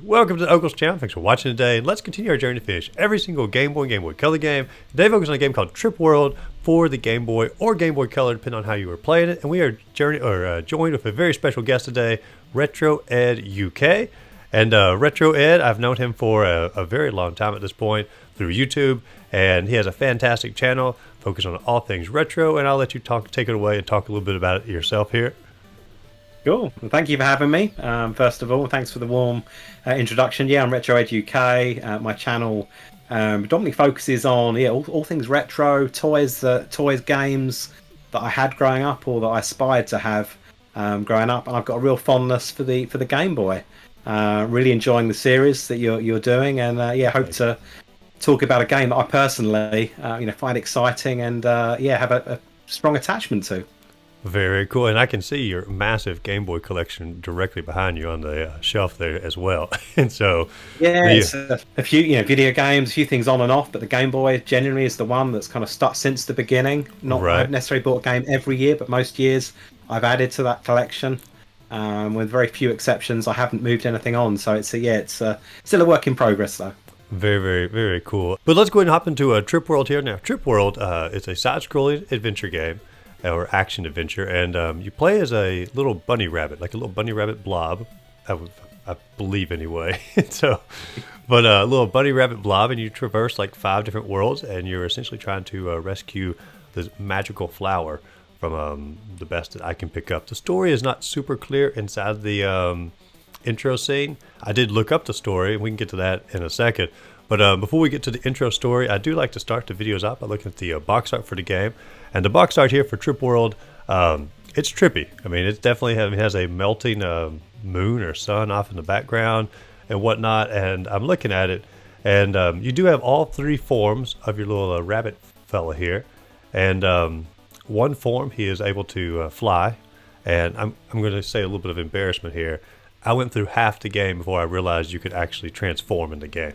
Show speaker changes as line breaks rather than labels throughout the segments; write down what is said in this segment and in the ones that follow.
Welcome to the Ogles channel. Thanks for watching today. Let's continue our journey to finish every single Game Boy and Game Boy Color game. Today focus on a game called Trip World for the Game Boy or Game Boy Color, depending on how you were playing it. And we are joined with a very special guest today, Retro Ed UK. And Retro Ed, I've known him for a very long time at this point through YouTube, and he has a fantastic channel focused on all things retro. And I'll let you take it away and talk a little bit about it yourself here.
Cool. Well, thank you for having me. First of all, thanks for the warm introduction. Yeah, I'm Retro Ed UK. My channel predominantly focuses on all things retro, toys, games that I had growing up or that I aspired to have growing up, and I've got a real fondness for the Game Boy. Really enjoying the series that you're doing, and hope to talk about a game that I personally find exciting and have a strong attachment to.
Very cool, and I can see your massive Game Boy collection directly behind you on the shelf there as well. And so,
it's a few video games, a few things on and off, but the Game Boy generally is the one that's kind of stuck since the beginning. Not I haven't necessarily bought a game every year, but most years I've added to that collection. With very few exceptions, I haven't moved anything on, so it's still a work in progress though.
Very, very, very cool. But let's go ahead and hop into Trip World here now. Trip World is a side-scrolling adventure game, or action adventure, and you play as a little bunny rabbit, like a little bunny rabbit blob, I believe anyway. But a little bunny rabbit blob, and you traverse like 5 different worlds, and you're essentially trying to rescue this magical flower from the best that I can pick up. The story is not super clear inside the intro scene. I did look up the story, and we can get to that in a second. But before we get to the intro story, I do like to start the videos out by looking at the box art for the game. And the box art here for Trip World, it's trippy. I mean, it definitely has a melting moon or sun off in the background and whatnot. And I'm looking at it, and you do have all 3 forms of your little rabbit fella here. And one form, he is able to fly. And I'm going to say a little bit of embarrassment here. I went through half the game before I realized you could actually transform in the game.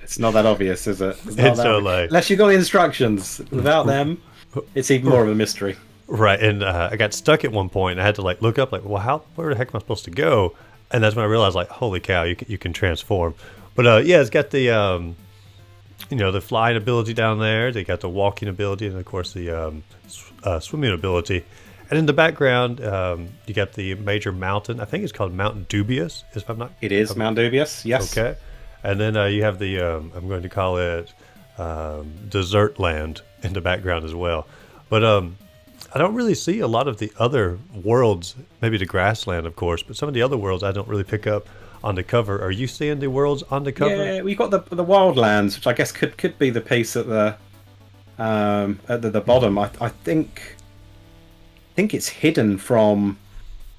It's not that obvious, is it? Unless you got the instructions. Without them, it's even more of a mystery.
Right, and I got stuck at one point, and I had to look up, well, where the heck am I supposed to go? And that's when I realized, holy cow, you can transform. But it's got the the flying ability down there. They got the walking ability, and of course the swimming ability. And in the background, you got the major mountain. I think it's called Mount Dubus, if I'm not.
It is Mount Dubus, yes.
Okay. And then you have the, I'm going to call it Desert Land in the background as well. But I don't really see a lot of the other worlds, maybe the grassland, of course, but some of the other worlds I don't really pick up on the cover. Are you seeing the worlds on the cover?
Yeah, we've got the wildlands, which I guess could be the piece at the bottom. I think it's hidden from,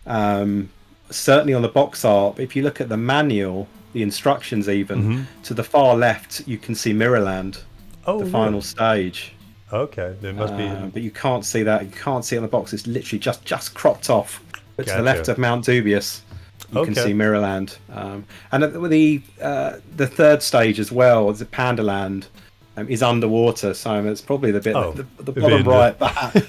certainly on the box art. But if you look at the manual, the instructions even, to the far left you can see Mirrorland, the final stage.
Okay, there must be.
But you can't see that. You can't see it on the box. It's literally just cropped off. But to the left of Mount Dubus, you can see Mirrorland. And the third stage as well, the Panda Land, is underwater. So it's probably the bit the bottom right,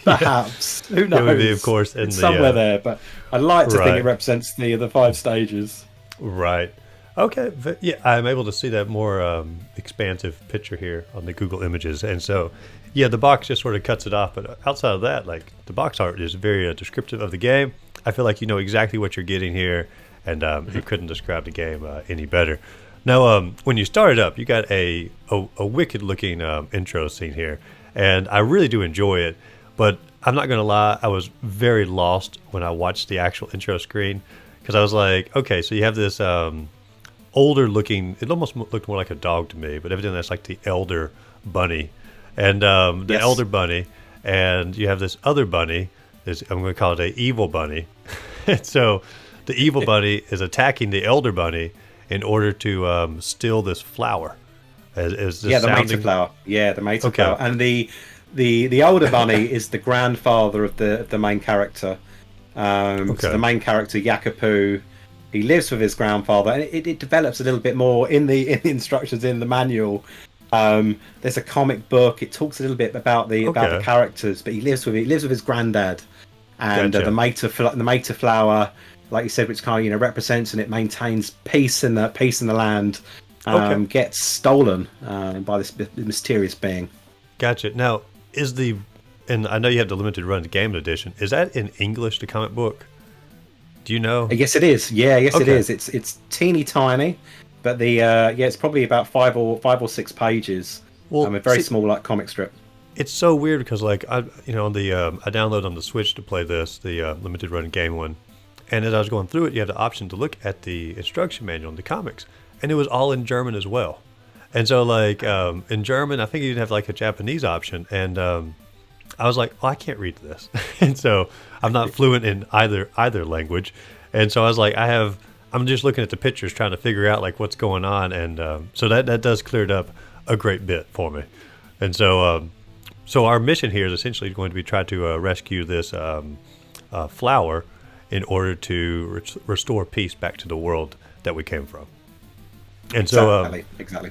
perhaps. Who knows?
It would be, of course,
it's somewhere there. But I'd like to think it represents the 5 stages.
Right. Okay, yeah, I'm able to see that more expansive picture here on the Google Images, and so, yeah, the box just sort of cuts it off, but outside of that, the box art is very descriptive of the game. I feel like you know exactly what you're getting here, and you couldn't describe the game any better. Now, when you start it up, you got a wicked-looking intro scene here, and I really do enjoy it, but I'm not going to lie, I was very lost when I watched the actual intro screen, because I was like, okay, so you have this older looking, it almost looked more like a dog to me, but evidently that's like the elder bunny, and elder bunny, and you have this other bunny, I'm going to call it a evil bunny. And so the evil bunny is attacking the elder bunny in order to steal this flower.
The Mater flower. Yeah, the Mater flower. And the older bunny is the grandfather of the main character. So the main character, Yakupu, he lives with his grandfather, and it develops a little bit more in the instructions in the manual. There's a comic book. It talks a little bit about the characters, but he lives with his granddad, and the Mater flower like you said, which kind of represents and it maintains peace in the land,
Okay.
gets stolen by this mysterious being.
Gotcha. Now, and I know you have the limited run game edition. Is that in English, the comic book? Do you know?
Yes, it is. Yeah, yes, it
Okay.
is. It's teeny tiny, but it's probably about 5 or 6 pages.
Well,
A very
see,
small like comic strip.
it's so weird because like on the I downloaded on the Switch to play this, the limited run game one, and as I was going through it, you have the option to look at the instruction manual in the comics, and it was all in German as well. And so like in German, I think you'd have like a Japanese option, and I was like, oh, I can't read this, and so I'm not fluent in either language, and so I was like, I'm just looking at the pictures trying to figure out like what's going on, and so that does clear it up a great bit for me, and so our mission here is essentially going to be try to rescue this flower in order to restore peace back to the world that we came from, and so
Exactly.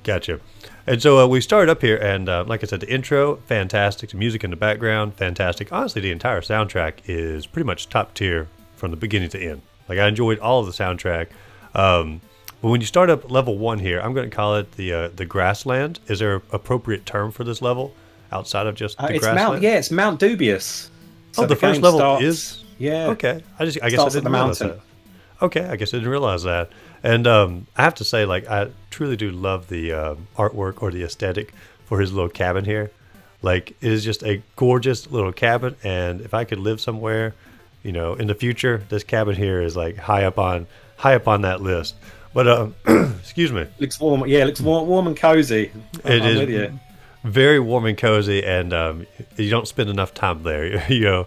Gotcha. And so we started up here, and like I said, the intro, fantastic. The music in the background, fantastic. Honestly, the entire soundtrack is pretty much top tier from the beginning to end. Like, I enjoyed all of the soundtrack. But when you start up level 1 here, I'm going to call it the grassland. Is there an appropriate term for this level outside of just the
It's
grassland?
it's Mount Dubus. So
The first
game
level
starts,
is?
Yeah.
Okay. I guess I
Starts at
didn't
the
realize
mountain.
that. Okay, I guess I didn't realize that. And I have to say, like, I truly do love the artwork or the aesthetic for his little cabin here. Like, it is just a gorgeous little cabin, and if I could live somewhere, in the future, this cabin here is like high up on that list. But excuse me,
Looks warm. Yeah, looks warm and cozy.
it
I'm
is
with you.
very warm and cozy, and you don't spend enough time there. You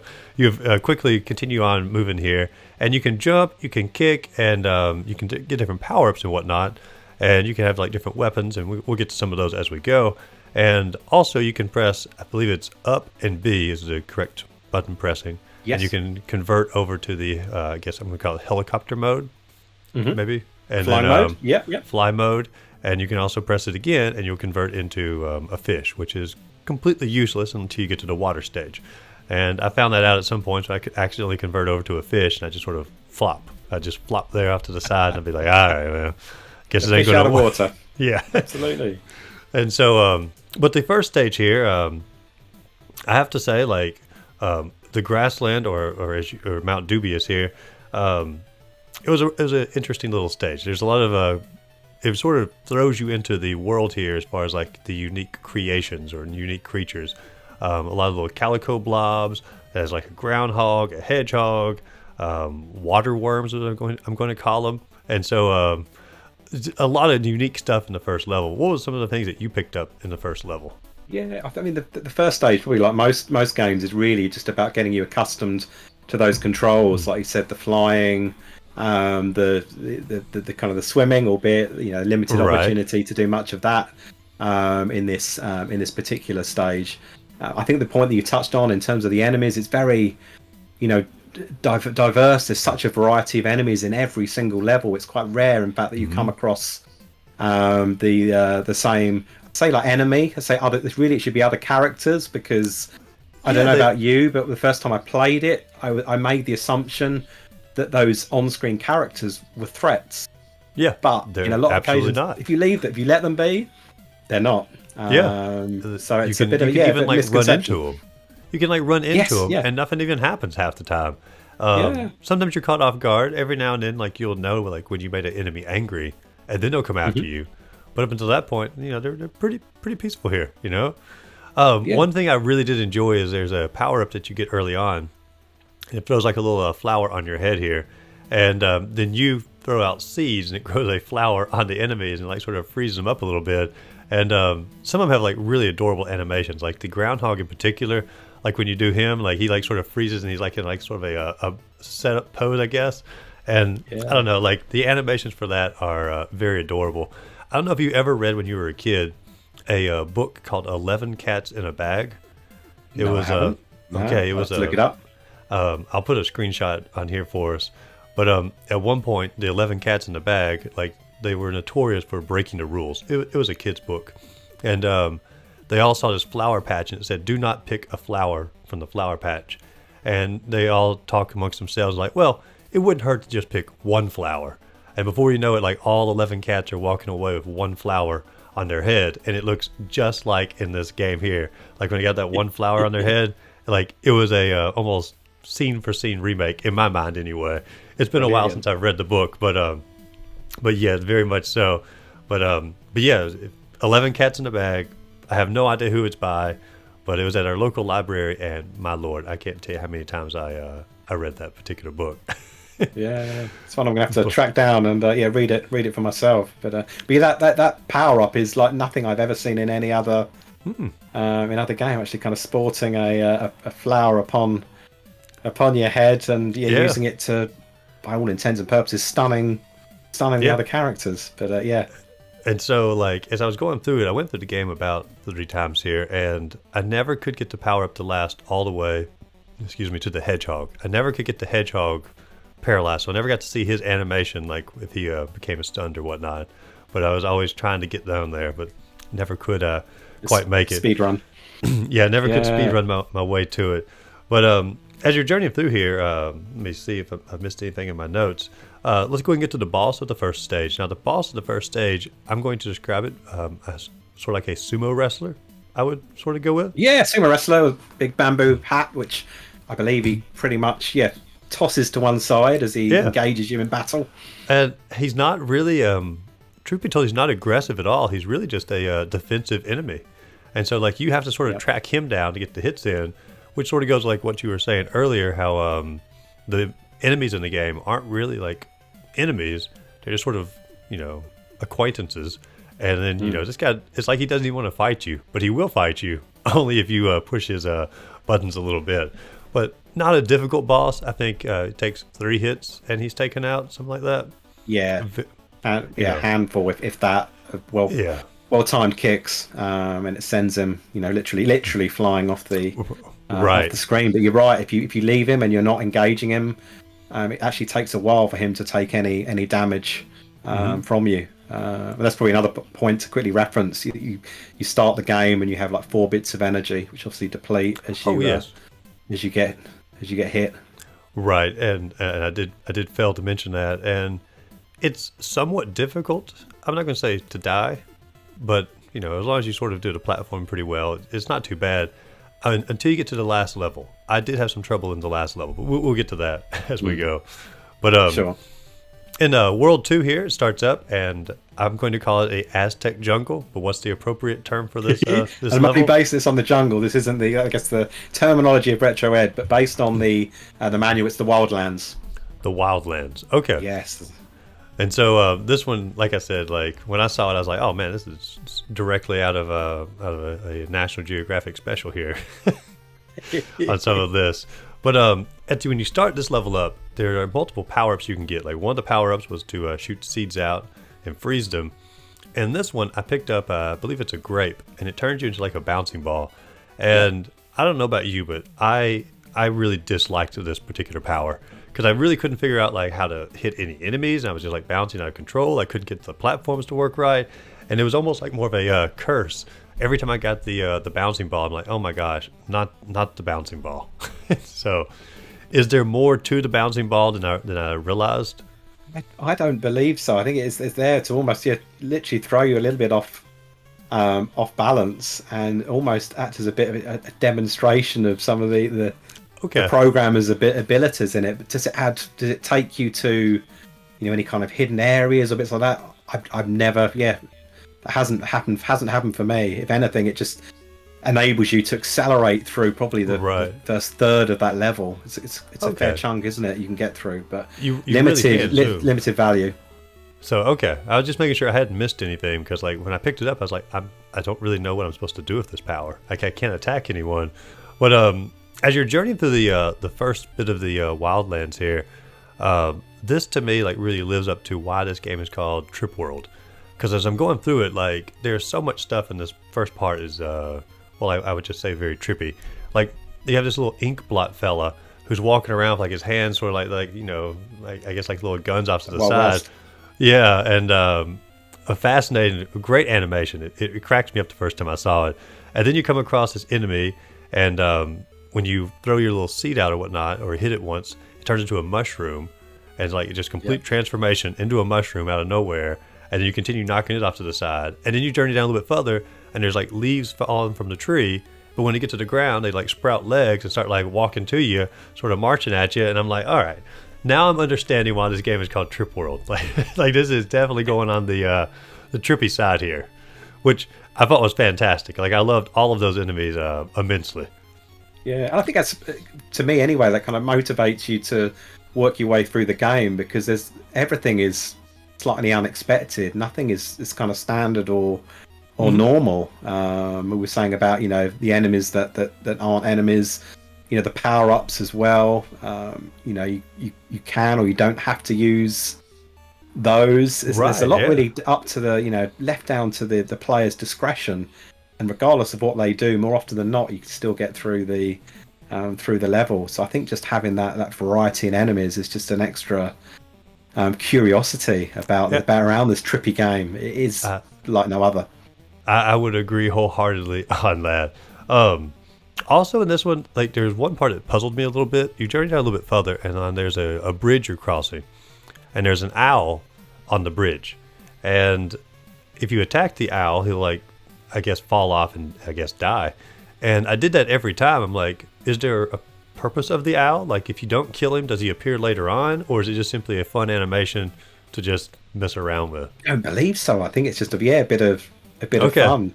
quickly continue on moving here, and you can jump, you can kick, and you can get different power ups and whatnot, and you can have like different weapons, and we'll get to some of those as we go. And also, you can press, I believe it's up and B is the correct button pressing,
Yes.
and you can convert over to the I guess I'm going to call it helicopter mode, maybe, and
Fly
then
mode. Yep.
fly mode, and you can also press it again and you'll convert into a fish, which is completely useless until you get to the water stage. And I found that out at some point, so I could accidentally convert over to a fish, and I just sort of I just flop there off to the side, and I'd be like, all right, well, guess it ain't
Fish
going
out
to
of
work.
water.
Yeah.
Absolutely.
And so, but the first stage here, I have to say, like, the grassland or Mount Dubious here, it was an interesting little stage. There's a lot of it sort of throws you into the world here as far as like the unique creations or unique creatures. A lot of little calico blobs. There's like a groundhog, a hedgehog, water worms, as I'm going to call them. And so a lot of unique stuff in the first level. What was some of the things that you picked up in the first level?
Yeah, I mean the first stage, probably like most games, is really just about getting you accustomed to those controls. Like you said, the flying, the kind of the swimming, albeit limited
Right.
opportunity to do much of that in this particular stage. I think the point that you touched on in terms of the enemies, it's very diverse. There's such a variety of enemies in every single level. It's quite rare, in fact, that you come across the same, say, like enemy. I say other. It should be other characters, because I don't know about you, but the first time I played it, I made the assumption that those on-screen characters were threats.
Yeah,
But
they're
in a lot of
absolutely
occasions,
not.
if you let them be, they're not. So it's a bit of
you can even
a
like run
misconception.
into them. You can like run into
Yes,
them,
yeah.
and nothing even happens half the time.
Yeah.
Sometimes you're caught off guard. Every now and then, like you'll know like when you made an enemy angry, and then they'll come after you. But up until that point, they're pretty peaceful here.
Yeah.
One thing I really did enjoy is there's a power up that you get early on. It throws like a little flower on your head here, and then you throw out seeds, and it grows a flower on the enemies, and like sort of freezes them up a little bit. And some of them have like really adorable animations, like the groundhog in particular. Like when you do him, like he like sort of freezes, and he's like in like sort of a setup pose, I guess. And I don't know, like the animations for that are very adorable. I don't know if you ever read when you were a kid a book called 11 Cats in a Bag. It
No, I
was
haven't. No,
okay. It
I'll
was
have to look it up.
I'll put a screenshot on here for us. But at one point, the 11 Cats in the Bag, like they were notorious for breaking the rules. It was a kid's book, and they all saw this flower patch, and it said, "Do not pick a flower from the flower patch." And they all talk amongst themselves like, "Well, it wouldn't hurt to just pick one flower. And before you know it, like all 11 cats are walking away with one flower on their head. And it looks just like in this game here. Like when they got that one flower on their head, like it was a almost scene for scene remake in my mind anyway. It's been a while since I've read the book, but yeah, very much so. But yeah, 11 cats in the bag. I have no idea who it's by, but it was at our local library, and my lord, I can't tell you how many times I read that particular book.
Yeah, it's one I'm gonna have to track down and read it for myself. But yeah, that power up is like nothing I've ever seen in any other in other game. Actually, kind of sporting a flower upon your head and using it to, by all intents and purposes, stunning the other characters. But yeah.
And so, like, as I was going through it, I went through the game about 3 times here, and I never could get the power up to last all the way, to the hedgehog. I never could get the hedgehog paralyzed, so I never got to see his animation, like if he became a stunned or whatnot. But I was always trying to get down there, but never could quite make it.
Speed run.
Yeah, never could speed run my way to it. But as you're journeying through here, let me see if I missed anything in my notes. Let's go ahead and get to the boss of the first stage. Now, the boss of the first stage, I'm going to describe it as sort of like a sumo wrestler, I would sort of go with.
Yeah, sumo wrestler with big bamboo hat, which I believe he pretty much, tosses to one side as he engages you in battle.
And he's not really, truth be told, he's not aggressive at all. He's really just a defensive enemy. And so, like, you have to sort of track him down to get the hits in, which sort of goes like what you were saying earlier, how the enemies in the game aren't really, like, enemies. They're just sort of, acquaintances. And then, this guy, it's like he doesn't even want to fight you, but he will fight you only if you push his buttons a little bit. But not a difficult boss. I think it takes 3 hits and he's taken out, something like that.
Yeah. Handful if that. Well-timed kicks, and it sends him, literally flying off the off the screen. But you're right. If you leave him and you're not engaging him, it actually takes a while for him to take any damage from you. But that's probably another point to quickly reference. You start the game and you have like 4 bits of energy, which obviously deplete as you get hit. Right,
and I did fail to mention that, and it's somewhat difficult. I'm not going to say to die, but as long as you sort of do the platform pretty well, it's not too bad. Until you get to the last level. I did have some trouble in the last level, but we'll get to that as we go. But
sure.
In World 2 here, it starts up, and I'm going to call it a Aztec jungle. But what's the appropriate term for this? This
level? Might be based this on the jungle. This isn't the terminology of Retro Ed, but based on the manual, it's the wildlands.
The wildlands. Okay.
Yes.
And so this one, like I said, like when I saw it, I was like, "Oh man, this is directly out of a National Geographic special here on some of this." But when you start this level up, there are multiple power-ups you can get. Like one of the power-ups was to shoot seeds out and freeze them. And this one, I picked up, I believe it's a grape, and it turns you into like a bouncing ball. And I don't know about you, but I really disliked this particular power. Because I really couldn't figure out like how to hit any enemies, and I was just like bouncing out of control. I couldn't get the platforms to work right, and it was almost like more of a curse. Every time I got the bouncing ball, I'm like, oh my gosh, not the bouncing ball. So, is there more to the bouncing ball than I realized?
I don't believe so. I think it's there to almost literally throw you a little bit off balance and almost act as a bit of a demonstration of some of the programmer's abilities in it. But does it take you to any kind of hidden areas or bits like that? I've never that hasn't happened for me. If anything, it just enables you to accelerate through probably the first third of that level. It's a fair chunk, isn't it? You can get through, but
you
limited value.
So I was just making sure I hadn't missed anything, because like when I picked it up, I was like, I don't really know what I'm supposed to do with this power. Like I can't attack anyone. But as you're journeying through the first bit of the wildlands here, this to me like really lives up to why this game is called Trip World. Because as I'm going through it, like there's so much stuff in this first part is I would just say very trippy. Like you have this little ink blot fella who's walking around with like his hands sort of like I guess like little guns off to the side. West. Yeah, and a fascinating, great animation. It cracked me up the first time I saw it. And then you come across this enemy, and when you throw your little seed out or whatnot, or hit it once, it turns into a mushroom. and like just complete transformation into a mushroom out of nowhere, and then you continue knocking it off to the side, and then you journey down a little bit further, and there's like leaves falling from the tree, but when you get to the ground, they like sprout legs and start like walking to you, sort of marching at you, and I'm like, all right, now I'm understanding why this game is called Trip World. Like this is definitely going on the trippy side here, which I thought was fantastic. Like I loved all of those enemies immensely.
Yeah, and I think that's, to me anyway, that kind of motivates you to work your way through the game, because everything is slightly unexpected. Nothing is kind of standard or normal. We were saying about, you know, the enemies that aren't enemies, you know, the power-ups as well. You know, you can or you don't have to use those. There's a lot really up to the, you know, left down to the player's discretion. And regardless of what they do, more often than not, you can still get through the level. So I think just having that variety in enemies is just an extra curiosity about around this trippy game. It is like no other.
I would agree wholeheartedly on that. Also in this one, like there's one part that puzzled me a little bit. You journey down a little bit further, and there's a bridge you're crossing, and there's an owl on the bridge, and if you attack the owl, he'll like, I guess, fall off and I guess die. And I did that every time. I'm like, is there a purpose of the owl? Like, if you don't kill him, does he appear later on, or is it just simply a fun animation to just mess around with?
I don't believe so. I think it's just a bit of fun.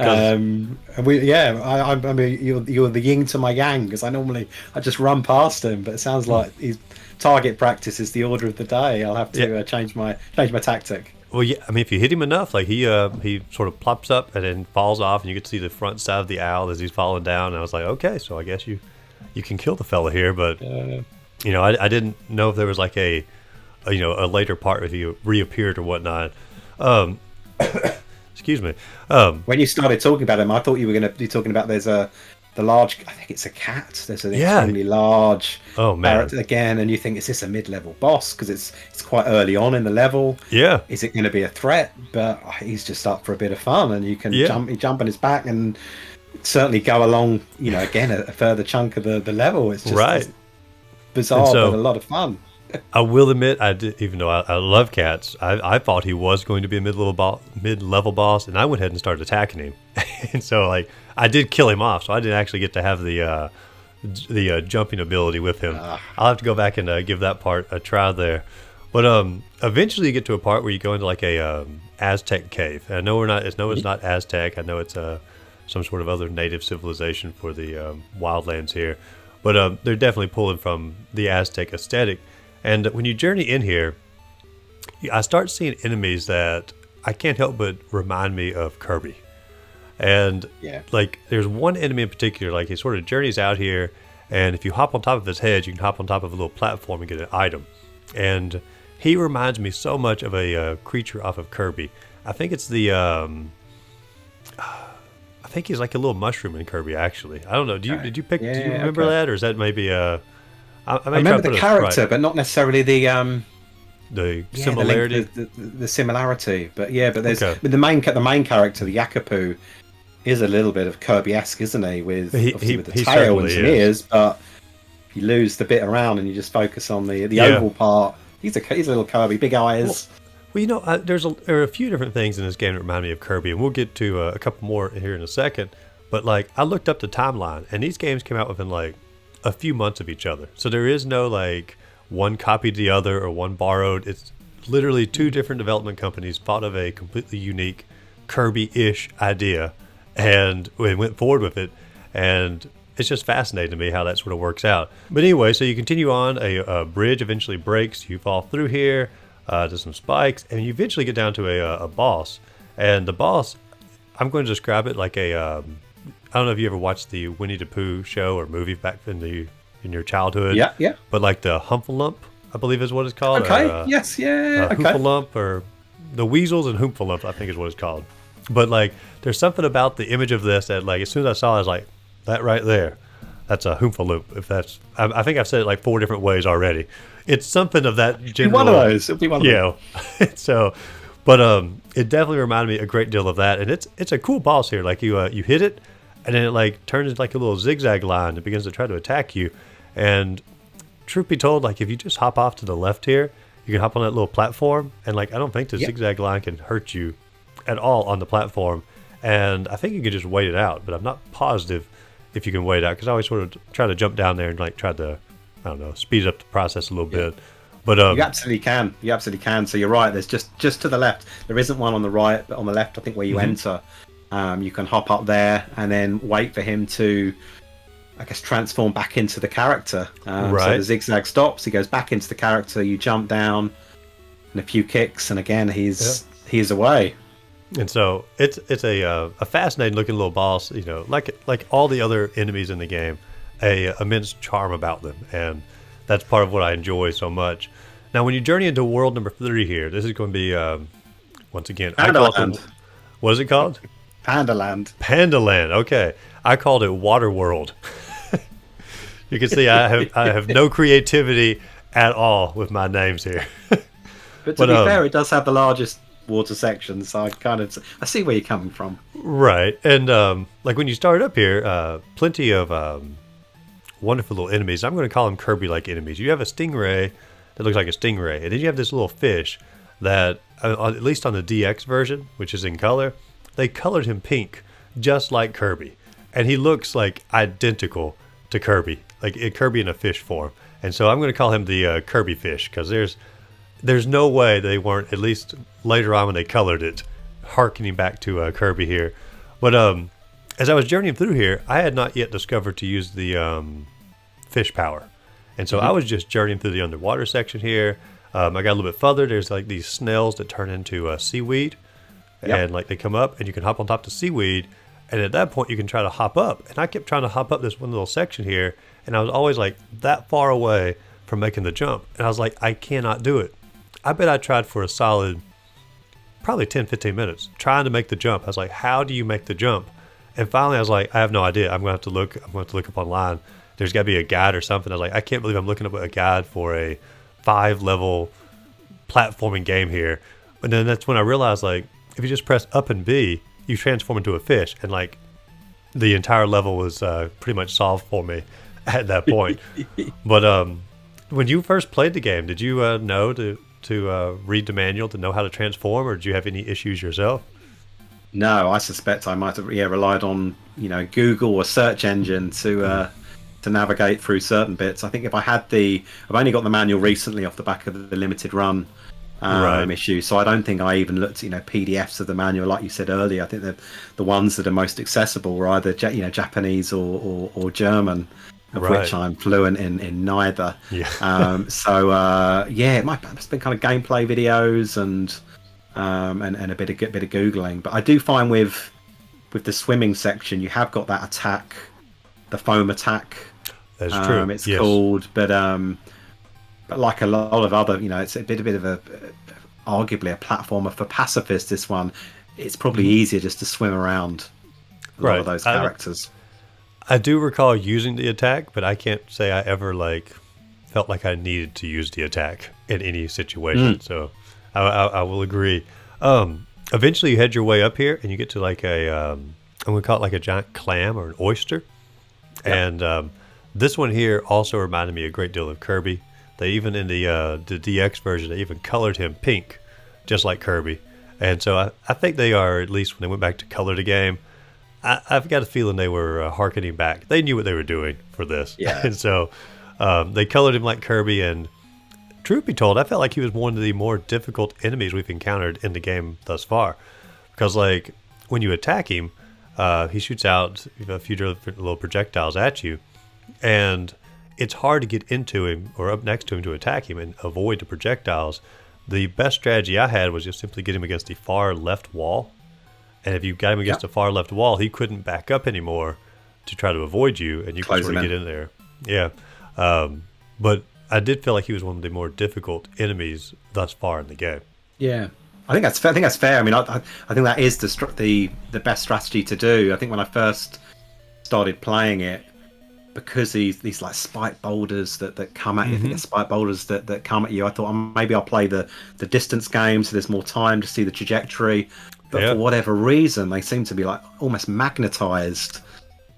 I mean, you're the yin to my yang, because I just run past him, but it sounds like his target practice is the order of the day. I'll have to change my tactic.
Well, yeah, I mean, if you hit him enough, like he sort of plops up and then falls off, and you get to see the front side of the owl as he's falling down. And I was like, okay, so I guess you can kill the fella here, but you know, I didn't know if there was like a later part if he reappeared or whatnot. Excuse me.
When you started talking about him, I thought you were going to be talking about the large, I think it's a cat. There's an extremely large character again, and you think, is this a mid-level boss? Because it's quite early on in the level. Yeah. Is it going to be a threat? But he's just up for a bit of fun, and you can jump on his back and certainly go along, you know, again, a further chunk of the level. It's just bizarre, but a lot of fun.
I will admit, even though I love cats, I thought he was going to be a mid-level boss, and I went ahead and started attacking him. And so, like, I did kill him off, so I didn't actually get to have the jumping ability with him. I'll have to go back and give that part a try there. But eventually you get to a part where you go into like a Aztec cave. And I know it's not Aztec. I know it's some sort of other native civilization for the wildlands here. But they're definitely pulling from the Aztec aesthetic. And when you journey in here, I start seeing enemies that I can't help but remind me of Kirby. And like there's one enemy in particular, like he sort of journeys out here, and if you hop on top of his head, you can hop on top of a little platform and get an item. And he reminds me so much of a creature off of Kirby. I think it's I think he's like a little mushroom in Kirby, actually. I don't know. Did you remember that, or is that maybe I
remember the character, but not necessarily the
similarity.
The similarity, but there's the main character, the Yakapu, is a little bit of Kirby-esque, isn't he? With the tail and some ears, but you lose the bit around and you just focus on the oval part. He's a little Kirby, big eyes.
Well, you know, there are a few different things in this game that remind me of Kirby, and we'll get to a couple more here in a second. But like, I looked up the timeline, and these games came out within like a few months of each other, so there is no like one copied the other or one borrowed. It's literally two different development companies thought of a completely unique Kirby-ish idea and went forward with it, and it's just fascinating to me how that sort of works out. But anyway, so you continue on, a bridge eventually breaks, you fall through here to some spikes, and you eventually get down to a boss. And the boss, I'm going to describe it like I don't know if you ever watched the Winnie the Pooh show or movie back in your childhood. Yeah. But like the Humphalump, I believe is what it's called.
Okay.
Hoopalump, or the Weasels and Hoopalump, I think is what it's called. But like, there's something about the image of this that like, as soon as I saw it, I was like, that right there, that's a Hoopaloop. If that's, I think I've said it like 4 different ways already. It's something of that general.
One of those. It'll be one of them.
So, but it definitely reminded me a great deal of that, and it's a cool boss here. Like you hit it, and then it like turns into like a little zigzag line and begins to try to attack you, and truth be told, like if you just hop off to the left here, you can hop on that little platform, and like I don't think the zigzag line can hurt you at all on the platform, and I think you can just wait it out, but I'm not positive if you can wait it out, because I always sort of try to jump down there and like try to, I don't know, speed up the process a little bit. But
you absolutely can. You absolutely can. So you're right. There's just to the left. There isn't one on the right, but on the left, I think where you enter, you can hop up there and then wait for him to, I guess, transform back into the character. So the zigzag stops. He goes back into the character. You jump down, and a few kicks, and again he's away.
And so it's a fascinating looking little boss. You know, like all the other enemies in the game, a immense charm about them, and that's part of what I enjoy so much. Now, when you journey into world number 3 here, this is going to be, once again,
Pandaland.
What is it called?
Pandaland.
Pandaland, okay. I called it Water World. You can see I have no creativity at all with my names here.
But to be fair, it does have the largest water section, so I see where you're coming from.
Right, and like when you start up here, plenty of wonderful little enemies. I'm going to call them Kirby-like enemies. You have a stingray that looks like a stingray, and then you have this little fish that, at least on the DX version, which is in color, they colored him pink, just like Kirby, and he looks like identical to Kirby, like Kirby in a fish form. And so I'm going to call him the Kirby fish, because there's no way they weren't, at least later on when they colored it, harkening back to Kirby here. But as I was journeying through here, I had not yet discovered to use the fish power. And so I was just journeying through the underwater section here. I got a little bit further. There's like these snails that turn into seaweed. And like they come up and you can hop on top of the seaweed. And at that point you can try to hop up. And I kept trying to hop up this one little section here. And I was always like that far away from making the jump. And I was like, I cannot do it. I bet I tried for a solid, probably 10, 15 minutes trying to make the jump. I was like, how do you make the jump? And finally I was like, I have no idea. I'm going to have to look up online. There's got to be a guide or something. I was like, I can't believe I'm looking up a guide for a 5-level platforming game here. And then that's when I realized, like, if you just press up and B, you transform into a fish. And, like, the entire level was pretty much solved for me at that point. But when you first played the game, did you know to read the manual to know how to transform, or did you have any issues yourself?
No, I suspect I might have relied on Google or search engine to navigate through certain bits. I think if I had I've only got the manual recently off the back of the limited run issue, so I don't think I even looked at PDFs of the manual like you said earlier. I think the ones that are most accessible were either Japanese or German, of which I'm fluent in neither. It might have been kind of gameplay videos and a bit of googling. But I do find with the swimming section, you have got that attack, the foam attack.
That's true.
It's called, but like a lot of other, it's a bit of a arguably a platformer for pacifists. This one, it's probably easier just to swim around a lot of those characters.
I do recall using the attack, but I can't say I ever felt like I needed to use the attack in any situation. So I will agree. Eventually you head your way up here and you get to like I'm going to call it like a giant clam or an oyster. And this one here also reminded me a great deal of Kirby. They even in the DX version, they even colored him pink, just like Kirby. And so I think they are, at least when they went back to color the game, I've got a feeling they were harkening back. They knew what they were doing for this. Yeah. And so they colored him like Kirby. And truth be told, I felt like he was one of the more difficult enemies we've encountered in the game thus far. Because like when you attack him, he shoots out a few different little projectiles at you. And it's hard to get into him or up next to him to attack him and avoid the projectiles. The best strategy I had was just simply get him against the far left wall. And if you got him against the far left wall, he couldn't back up anymore to try to avoid you, and you could sort of get in there. Yeah. But I did feel like he was one of the more difficult enemies thus far in the game. Yeah.
I think that's fair. I mean, I think that is the best strategy to do. I think when I first started playing it, because these like spike boulders that come at you, I think it's spike boulders that come at you, I thought maybe I'll play the distance game so there's more time to see the trajectory. But for whatever reason, they seem to be like almost magnetized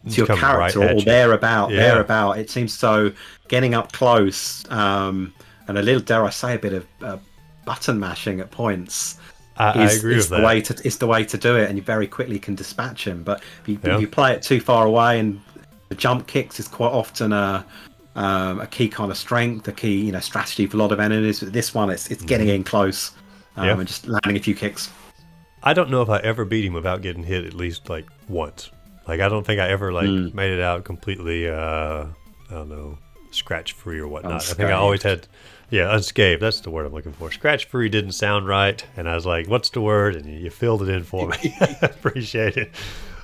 your character or thereabout. It seems so getting up close, and a little, dare I say, a bit of button mashing at points.
I agree with that.
It's the way to do it, and you very quickly can dispatch him. But if you play it too far away, and the jump kicks is quite often a key kind of strength, a key strategy for a lot of enemies. But this one, it's getting in close and just landing a few kicks.
I don't know if I ever beat him without getting hit at least like once. Like I don't think I ever made it out completely. I don't know, scratch free or whatnot. Unscathed. I think I always had. Yeah, unscathed. That's the word I'm looking for. Scratch-free didn't sound right, and I was like, "What's the word?" And you filled it in for me. Appreciate it.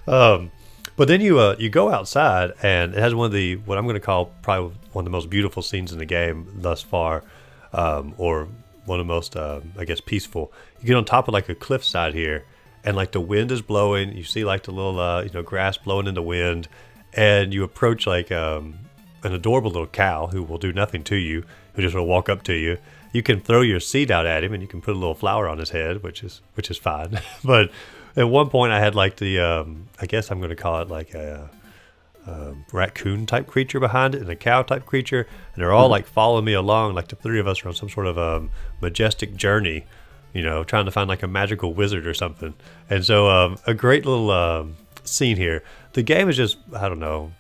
But then you go outside, and it has one of what I'm going to call probably one of the most beautiful scenes in the game thus far, or one of the most, I guess, peaceful. You get on top of like a cliffside here, and like the wind is blowing. You see like the little grass blowing in the wind, and you approach like an adorable little cow who will do nothing to you, who just will walk up to you. You can throw your seed out at him, and you can put a little flower on his head, which is fine. But at one point, I had like the I guess I'm going to call it like a raccoon type creature behind it, and a cow type creature, and they're all like following me along. Like the three of us are on some sort of majestic journey, trying to find like a magical wizard or something. And so a great little scene here. The game is just, I don't know,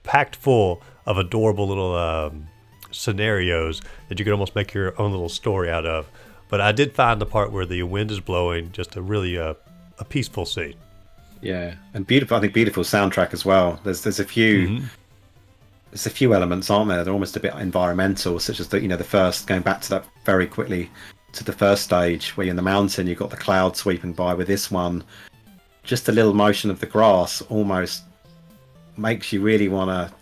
packed full of adorable little scenarios that you could almost make your own little story out of. But I did find the part where the wind is blowing just a really a peaceful scene.
Yeah, and beautiful. I think beautiful soundtrack as well. There's a few there's a few elements, aren't there? They're almost a bit environmental, such as the first, going back to that very quickly to the first stage where you're in the mountain, you've got the cloud sweeping by. With this one, just a little motion of the grass almost makes you really want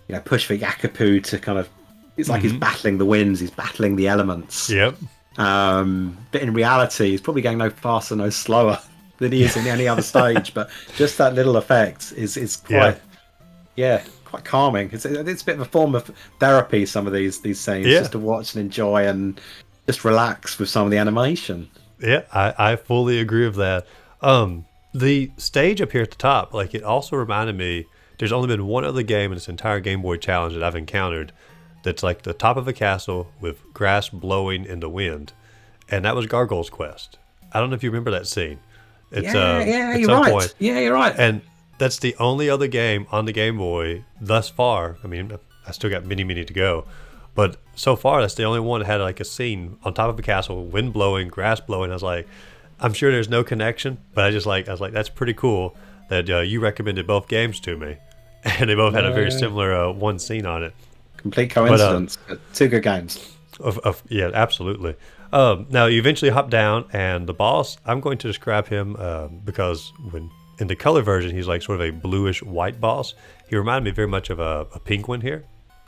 to push for Yakapoo to kind of. It's like he's battling the winds, he's battling the elements.
Yep.
But in reality, he's probably going no faster, no slower than he is in any other stage. But just that little effect is quite, quite calming. It's a bit of a form of therapy. Some of these scenes, just to watch and enjoy and just relax with some of the animation.
Yeah, I fully agree with that. The stage up here at the top, like it also reminded me. There's only been one other game in this entire Game Boy challenge that I've encountered that's like the top of a castle with grass blowing in the wind, and that was Gargoyle's Quest. I don't know if you remember that scene. It's,
you're right. Point. Yeah, you're right.
And that's the only other game on the Game Boy thus far. I mean, I still got many to go, but so far that's the only one that had like a scene on top of a castle, wind blowing, grass blowing. I was like, I'm sure there's no connection, but I was like, that's pretty cool that you recommended both games to me, and they both had a very similar one scene on it.
Complete coincidence. But, two good games.
Yeah, absolutely. Now you eventually hop down, and the boss, I'm going to describe him because when in the color version he's like sort of a bluish white boss. He reminded me very much of a penguin here.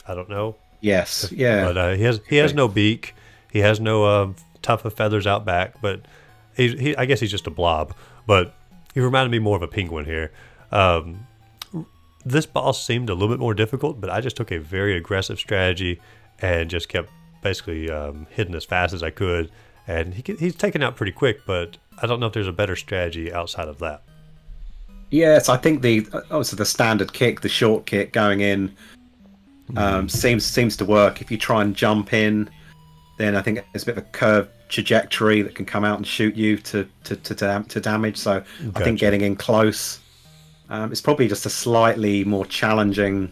I don't know.
Yes,
But he has no beak. He has no tuft of feathers out back. But I guess he's just a blob. But he reminded me more of a penguin here. This boss seemed a little bit more difficult, but I just took a very aggressive strategy and just kept basically hitting as fast as I could. And he's taken out pretty quick, but I don't know if there's a better strategy outside of that.
Yes, I think the standard kick, the short kick going in, seems to work. If you try and jump in, then I think there's a bit of a curved trajectory that can come out and shoot you to damage. So gotcha. I think getting in close. It's probably just a slightly more challenging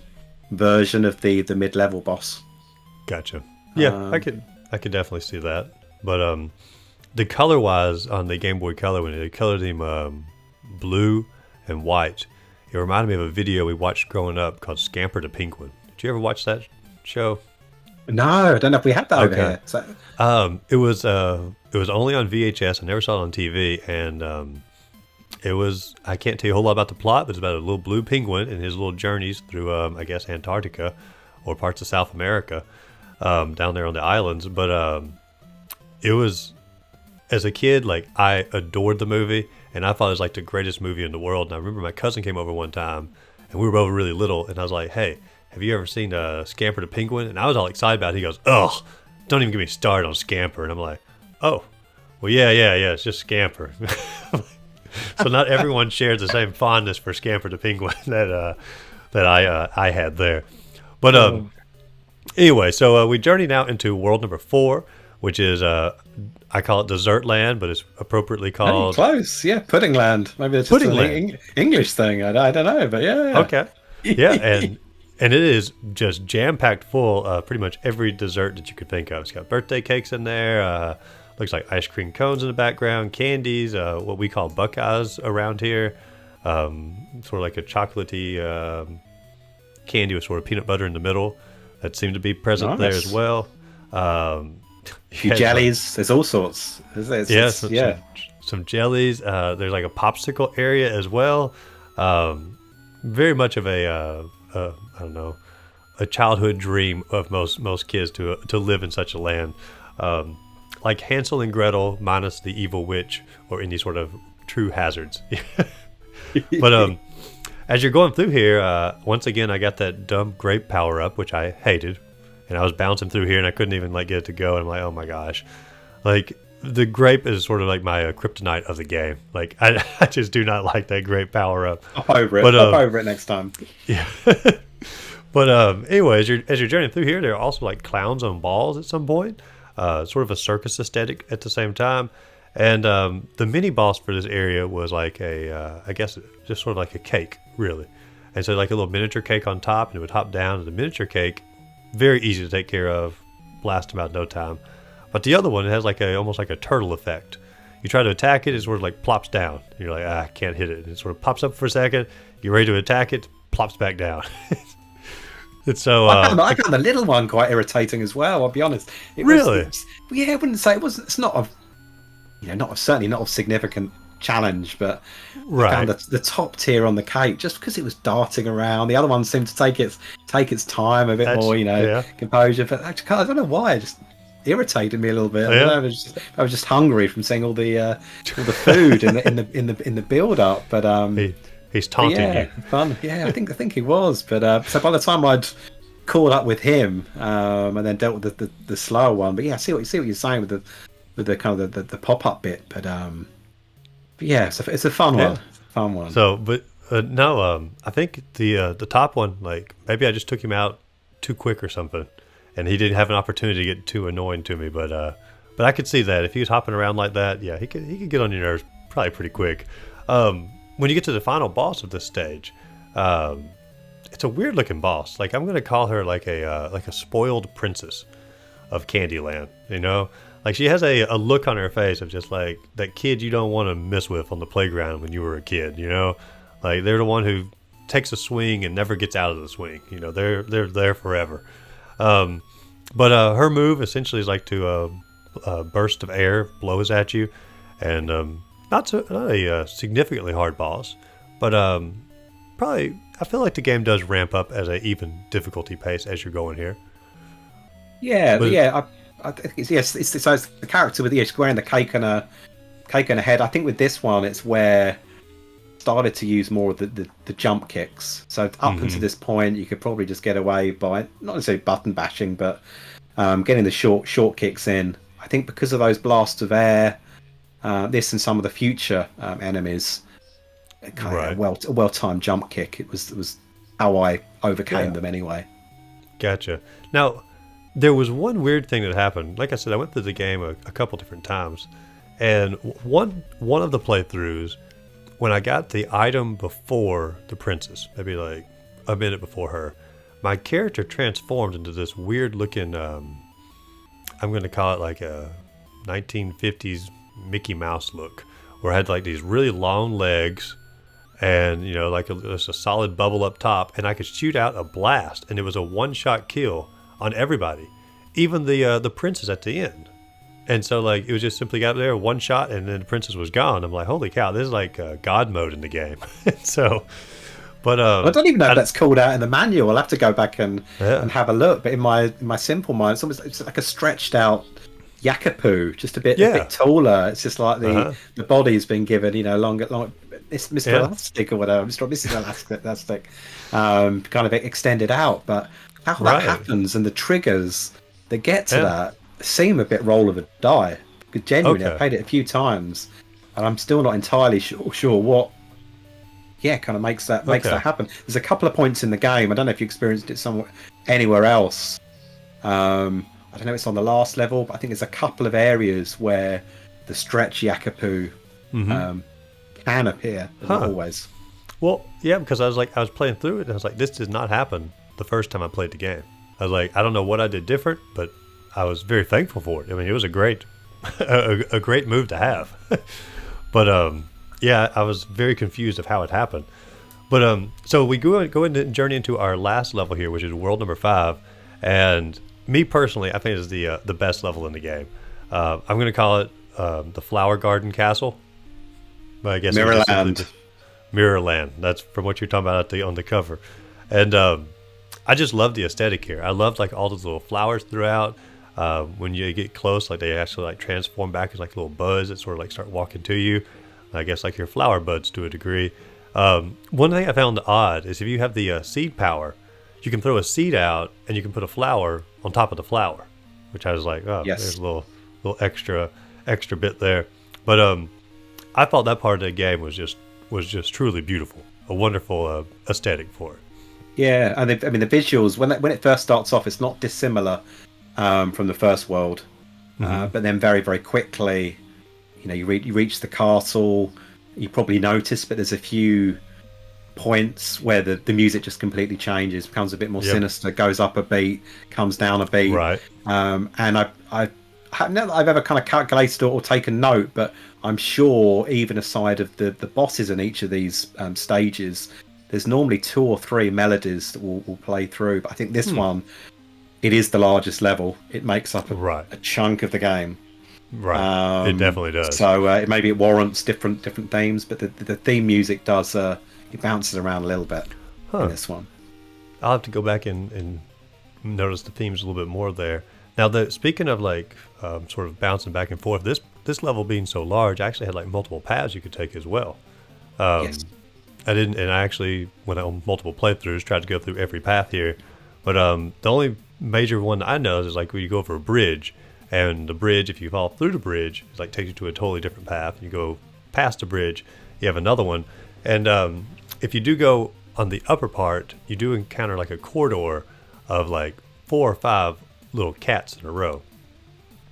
version of the mid-level boss.
Gotcha. Yeah, I could definitely see that. But the color-wise on the Game Boy Color, when they colored him blue and white, it reminded me of a video we watched growing up called Scamper the Penguin. Did you ever watch that show?
No, I don't know if we had that over here. So...
it was only on VHS. I never saw it on TV, and I can't tell you a whole lot about the plot, but it's about a little blue penguin and his little journeys through, I guess, Antarctica or parts of South America, down there on the islands. But it was, as a kid, like I adored the movie, and I thought it was like the greatest movie in the world. And I remember my cousin came over one time, and we were both really little, and I was like, "Hey, have you ever seen Scamper the Penguin?" And I was all excited about it. He goes, "Ugh, don't even get me started on Scamper." And I'm like, "Oh, well, yeah, it's just Scamper." So not everyone shares the same fondness for Scamper the Penguin that I had there. But anyway, so we journey now into world number 4, which is I call it Dessert Land, but it's appropriately called
close. Yeah, Pudding Land. Maybe it's just an English thing. I don't know, but yeah.
Okay. Yeah, and it is just jam-packed full of pretty much every dessert that you could think of. It's got birthday cakes in there, looks like ice cream cones in the background, candies, what we call Buckeyes around here, sort of like a chocolatey candy with sort of peanut butter in the middle that seemed to be present there as well.
Few jellies, there's all sorts.
Some jellies. There's like a popsicle area as well. Very much of a I don't know, a childhood dream of most kids to live in such a land, like Hansel and Gretel minus the evil witch or any sort of true hazards. But as you're going through here, once again I got that dumb grape power up, which I hated, and I was bouncing through here and I couldn't even like get it to go. And I'm like, oh my gosh, like the grape is sort of like my kryptonite of the game. Like I just do not like that grape power up.
Hop over it next time.
Yeah. But anyway, as you're journeying through here, there are also like clowns on balls at some point, sort of a circus aesthetic at the same time. And the mini boss for this area was like I guess just sort of like a cake, really. And so like a little miniature cake on top, and it would hop down. And the miniature cake, very easy to take care of, blast them out in no time. But the other one, it has like almost like a turtle effect. You try to attack it, it sort of like plops down. You're like, I can't hit it. And it sort of pops up for a second. You're ready to attack it, plops back down. It's so.
I found the little one quite irritating as well. I'll be honest.
I wouldn't
say it was. It's not of, certainly not of significant challenge, but
right.
I found the top tier on the cake just because it was darting around. The other one seemed to take its time a bit more, composure. But I don't know why. It just irritated me a little bit. I was just hungry from seeing all the food in the build up. But
he's taunting you.
Fun. Yeah, I think he was. But so by the time I'd caught up with him and then dealt with the slower one, but yeah, I see what you're saying with the kind of the pop up bit. But yeah, it's a fun one. Fun one.
So, but no, I think the top one, like maybe I just took him out too quick or something, and he didn't have an opportunity to get too annoying to me. But I could see that if he was hopping around like that, yeah, he could get on your nerves probably pretty quick. When you get to the final boss of this stage, it's a weird looking boss. Like I'm gonna call her like a spoiled princess of Candyland. Like she has a look on her face of just like that kid you don't want to mess with on the playground when you were a kid. Like they're the one who takes a swing and never gets out of the swing. They're there forever. But her move essentially is like to a burst of air blows at you, and not a significantly hard boss, but probably I feel like the game does ramp up as an even difficulty pace as you're going here.
Yeah, I think it's the character with wearing the cake and a head. I think with this one, it's where started to use more of the jump kicks. So up until this point, you could probably just get away by not necessarily button bashing, but getting the short kicks in. I think because of those blasts of air, this and some of the future enemies, a well-timed jump kick. It was how I overcame them anyway.
Gotcha. Now, there was one weird thing that happened. Like I said, I went through the game a couple different times, and one of the playthroughs, when I got the item before the princess, maybe like a minute before her, my character transformed into this weird-looking, I'm going to call it like a 1950s Mickey Mouse look, where I had like these really long legs and like just a solid bubble up top, and I could shoot out a blast, and it was a one-shot kill on everybody, even the princess at the end. And so like it was just simply got there one shot, and then the princess was gone. I'm like, holy cow, this is like God mode in the game. So but
I don't even know if that's called out in the manual. I'll have to go back and have a look, but in my simple mind, it's like a stretched out Yakapoo, just a bit taller. It's just like the body's been given, longer. It's Mr. Elastic or whatever. Mrs. Elastic, kind of extended out. But how that happens and the triggers that get to that seem a bit roll of a die. Because genuinely, I played it a few times, and I'm still not entirely sure what. Yeah, kind of makes that happen. There's a couple of points in the game. I don't know if you experienced it somewhere anywhere else. I don't know if it's on the last level, but I think there's a couple of areas where the stretch Yakupu can appear, but not always.
Well, yeah, because I was playing through it, and I was like, this did not happen the first time I played the game. I was like, I don't know what I did different, but I was very thankful for it. I mean, it was a great move to have. But yeah, I was very confused of how it happened. But so we go into journey into our last level here, which is world number 5, and me personally, I think it is the best level in the game. I'm going to call it the Flower Garden Castle. But I guess
Mirrorland.
Mirrorland. That's from what you're talking about on the cover, and I just love the aesthetic here. I love like all those little flowers throughout. When you get close, like they actually like transform back as like little buds that sort of like start walking to you. I guess like your flower buds to a degree. One thing I found odd is if you have the seed power, you can throw a seed out and you can put a flower on top of the flower, which I was like, oh,
yes.
There's a little extra bit there. But I thought that part of the game was just truly beautiful, a wonderful aesthetic for it.
Yeah, and the visuals when it first starts off, it's not dissimilar from the first world, but then very, very quickly, you reach the castle. You probably notice, but there's a few points where the music just completely changes, becomes a bit more sinister, goes up a beat, comes down a beat.
Right.
And I not that I've ever kind of calculated or taken note, but I'm sure even aside of the bosses in each of these stages, there's normally 2 or 3 melodies that will play through. But I think this one, it is the largest level. It makes up a chunk of the game.
Right, it definitely does.
So maybe it warrants different themes, but the theme music does it bounces around a little bit in this one.
I'll have to go back and notice the themes a little bit more there. Now, speaking of like sort of bouncing back and forth, this level being so large, I actually had like multiple paths you could take as well.
Yes.
I actually went on multiple playthroughs, tried to go through every path here, but the only major one I know is like when you go over a bridge. And the bridge, if you fall through the bridge, it like takes you to a totally different path. You go past the bridge, you have another one. And if you do go on the upper part, you do encounter like a corridor of like 4 or 5 little cats in a row.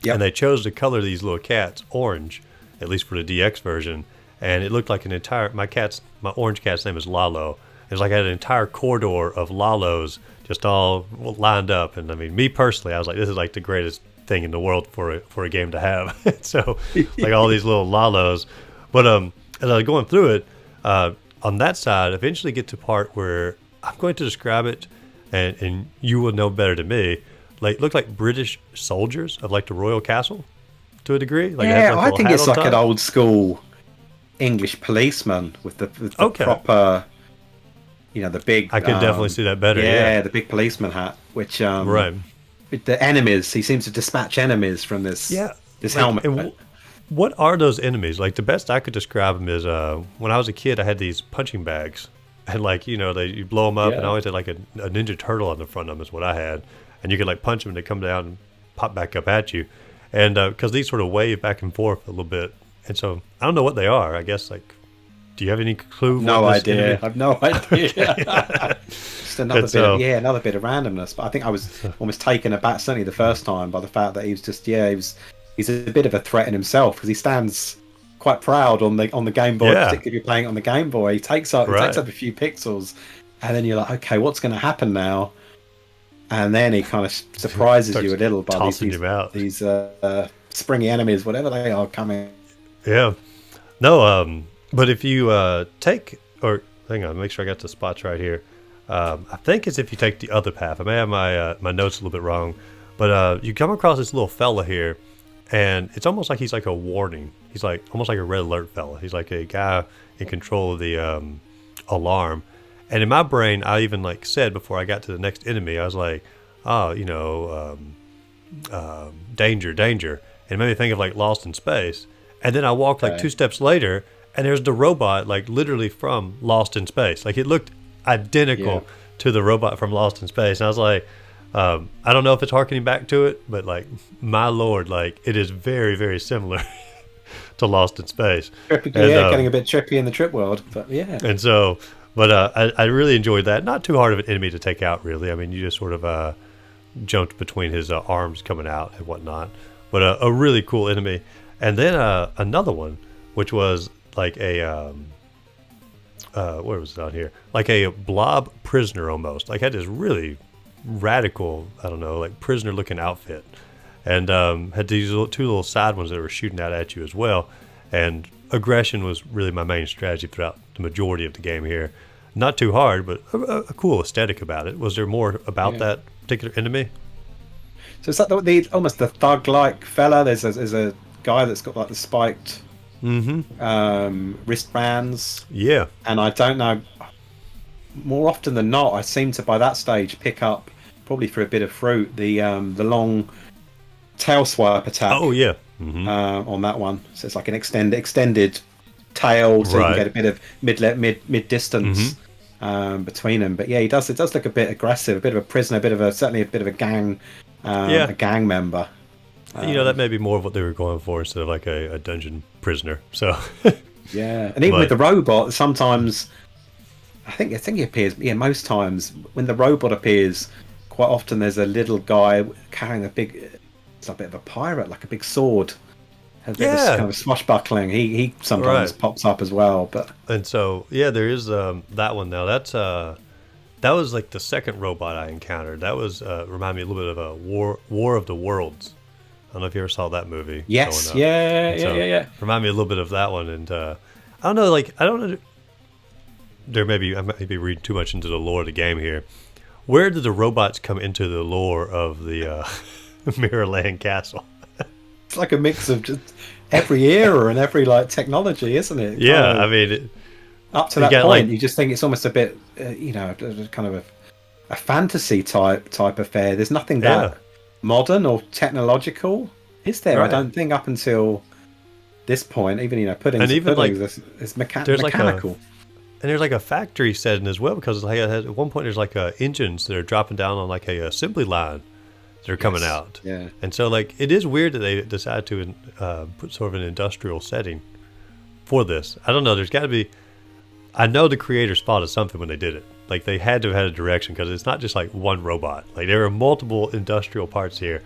Yep. And they chose to color these little cats orange, at least for the DX version. And it looked like my orange cat's name is Lalo. It was like I had an entire corridor of Lalos just all lined up. And I mean, me personally, I was like, this is like the greatest thing in the world for a game to have. So like all these little Lalos. But as I was going through it, on that side, eventually get to part where I'm going to describe it, and you will know better than me. Like look like British soldiers of like the royal castle to a degree. Like
I think it's like an old school English policeman with the proper, the big.
I could definitely see that better. Yeah,
the big policeman hat, which
right.
The enemies, he seems to dispatch enemies from this helmet.
And what are those enemies? Like the best I could describe them is when I was a kid, I had these punching bags, and like you blow them up, and I always had like a Ninja Turtle on the front of them is what I had, and you could like punch them and they come down and pop back up at you, and because these sort of wave back and forth a little bit, and so I don't know what they are. I guess like, do you have any clue?
No idea. I have no idea. Another bit of randomness, but I think I was almost taken aback, certainly the first time, by the fact that he was just he's a bit of a threat in himself, because he stands quite proud on the Gameboy, particularly if you're playing it on the Gameboy. He takes up a few pixels, and then you're like, okay, what's going to happen now? And then he kind of surprises you a little by these springy enemies, whatever they are, coming.
Yeah, no, but if you take, or hang on, make sure I got the spots right here. I think it's if you take the other path. I may have my notes a little bit wrong, but you come across this little fella here, and it's almost like he's like a warning. He's like almost like a red alert fella. He's like a guy in control of the alarm. And in my brain, I even like said before I got to the next enemy, I was like, danger, danger. And it made me think of like Lost in Space. And then I walked like 2 steps later, and there's the robot like literally from Lost in Space. Like it looked identical to the robot from Lost in Space. And I was like, I don't know if it's harkening back to it, but like, my lord, like it is very, very similar. to Lost in Space.
Trippy, yeah, getting a bit trippy in the trip world, but yeah.
And so, but I really enjoyed that. Not too hard of an enemy to take out, really. I mean, you just sort of jumped between his arms coming out and whatnot. But a really cool enemy. And then another one, which was like a where was it on here? Like a blob prisoner almost. Like had this really radical, I don't know, like prisoner looking outfit. And had these two little side ones that were shooting out at you as well. And aggression was really my main strategy throughout the majority of the game here. Not too hard, but a cool aesthetic about it. Was there more about that particular enemy?
So is that the almost the thug-like fella? There's a guy that's got like the spiked wristbands.
Yeah.
And I don't know, more often than not, I seem to by that stage pick up, probably for a bit of fruit, the long tail swipe attack.
Oh yeah.
On that one, so it's like an extended tail, so you can get a bit of mid distance between them. But yeah, it does look a bit aggressive, a bit of a prisoner, certainly a bit of a gang, a gang member.
That may be more of what they were going for instead of like a dungeon prisoner. So
yeah, and even with the robot, sometimes I think he appears. Yeah, most times when the robot appears, quite often there's a little guy carrying a big. It's a bit of a pirate, like a big sword. Has kind of swashbuckling. He sometimes pops up as well.
And so there is that one now. That was like the second robot I encountered. That was remind me a little bit of a War of the Worlds. I don't know if you ever saw that movie.
Yes, yeah.
Remind me a little bit of that one. And I don't know, like I don't know. I might be reading too much into the lore of the game here. Where did the robots come into the lore of the Mirrorland Castle?
It's like a mix of just every era and every like technology, isn't it?
Yeah, I mean,
up to that point, you just think it's almost a bit, kind of a fantasy type affair. There's nothing that modern or technological, is there? I don't think up until this point, even puddings is mechanical.
And there's like a factory setting as well, because like at one point there's like engines that are dropping down on like a assembly line. They're coming out. Yeah. And so, like, it is weird that they decided to put sort of an industrial setting for this. I don't know. There's got to be... I know the creators spotted something when they did it. Like, they had to have had a direction, because it's not just, like, one robot. Like, there are multiple industrial parts here.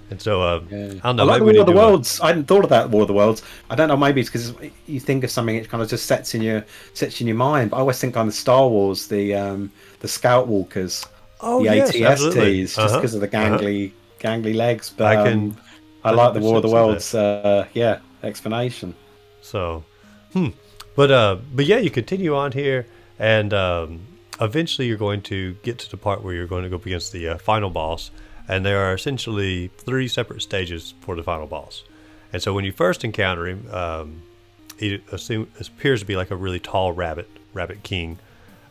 And so, I don't know.
I like the War of the Worlds. I hadn't thought of that, War of the Worlds. I don't know, maybe it's because you think of something, it kind of just sets in your mind. But I always think on the Star Wars, the Scout Walkers...
Oh,
the
yes,
ATSTs, just because of the gangly legs. But I like the War of the Worlds, explanation.
So, but yeah, you continue on here, and eventually you're going to get to the part where you're going to go up against the final boss, and there are essentially 3 separate stages for the final boss. And so when you first encounter him, he appears to be like a really tall rabbit king.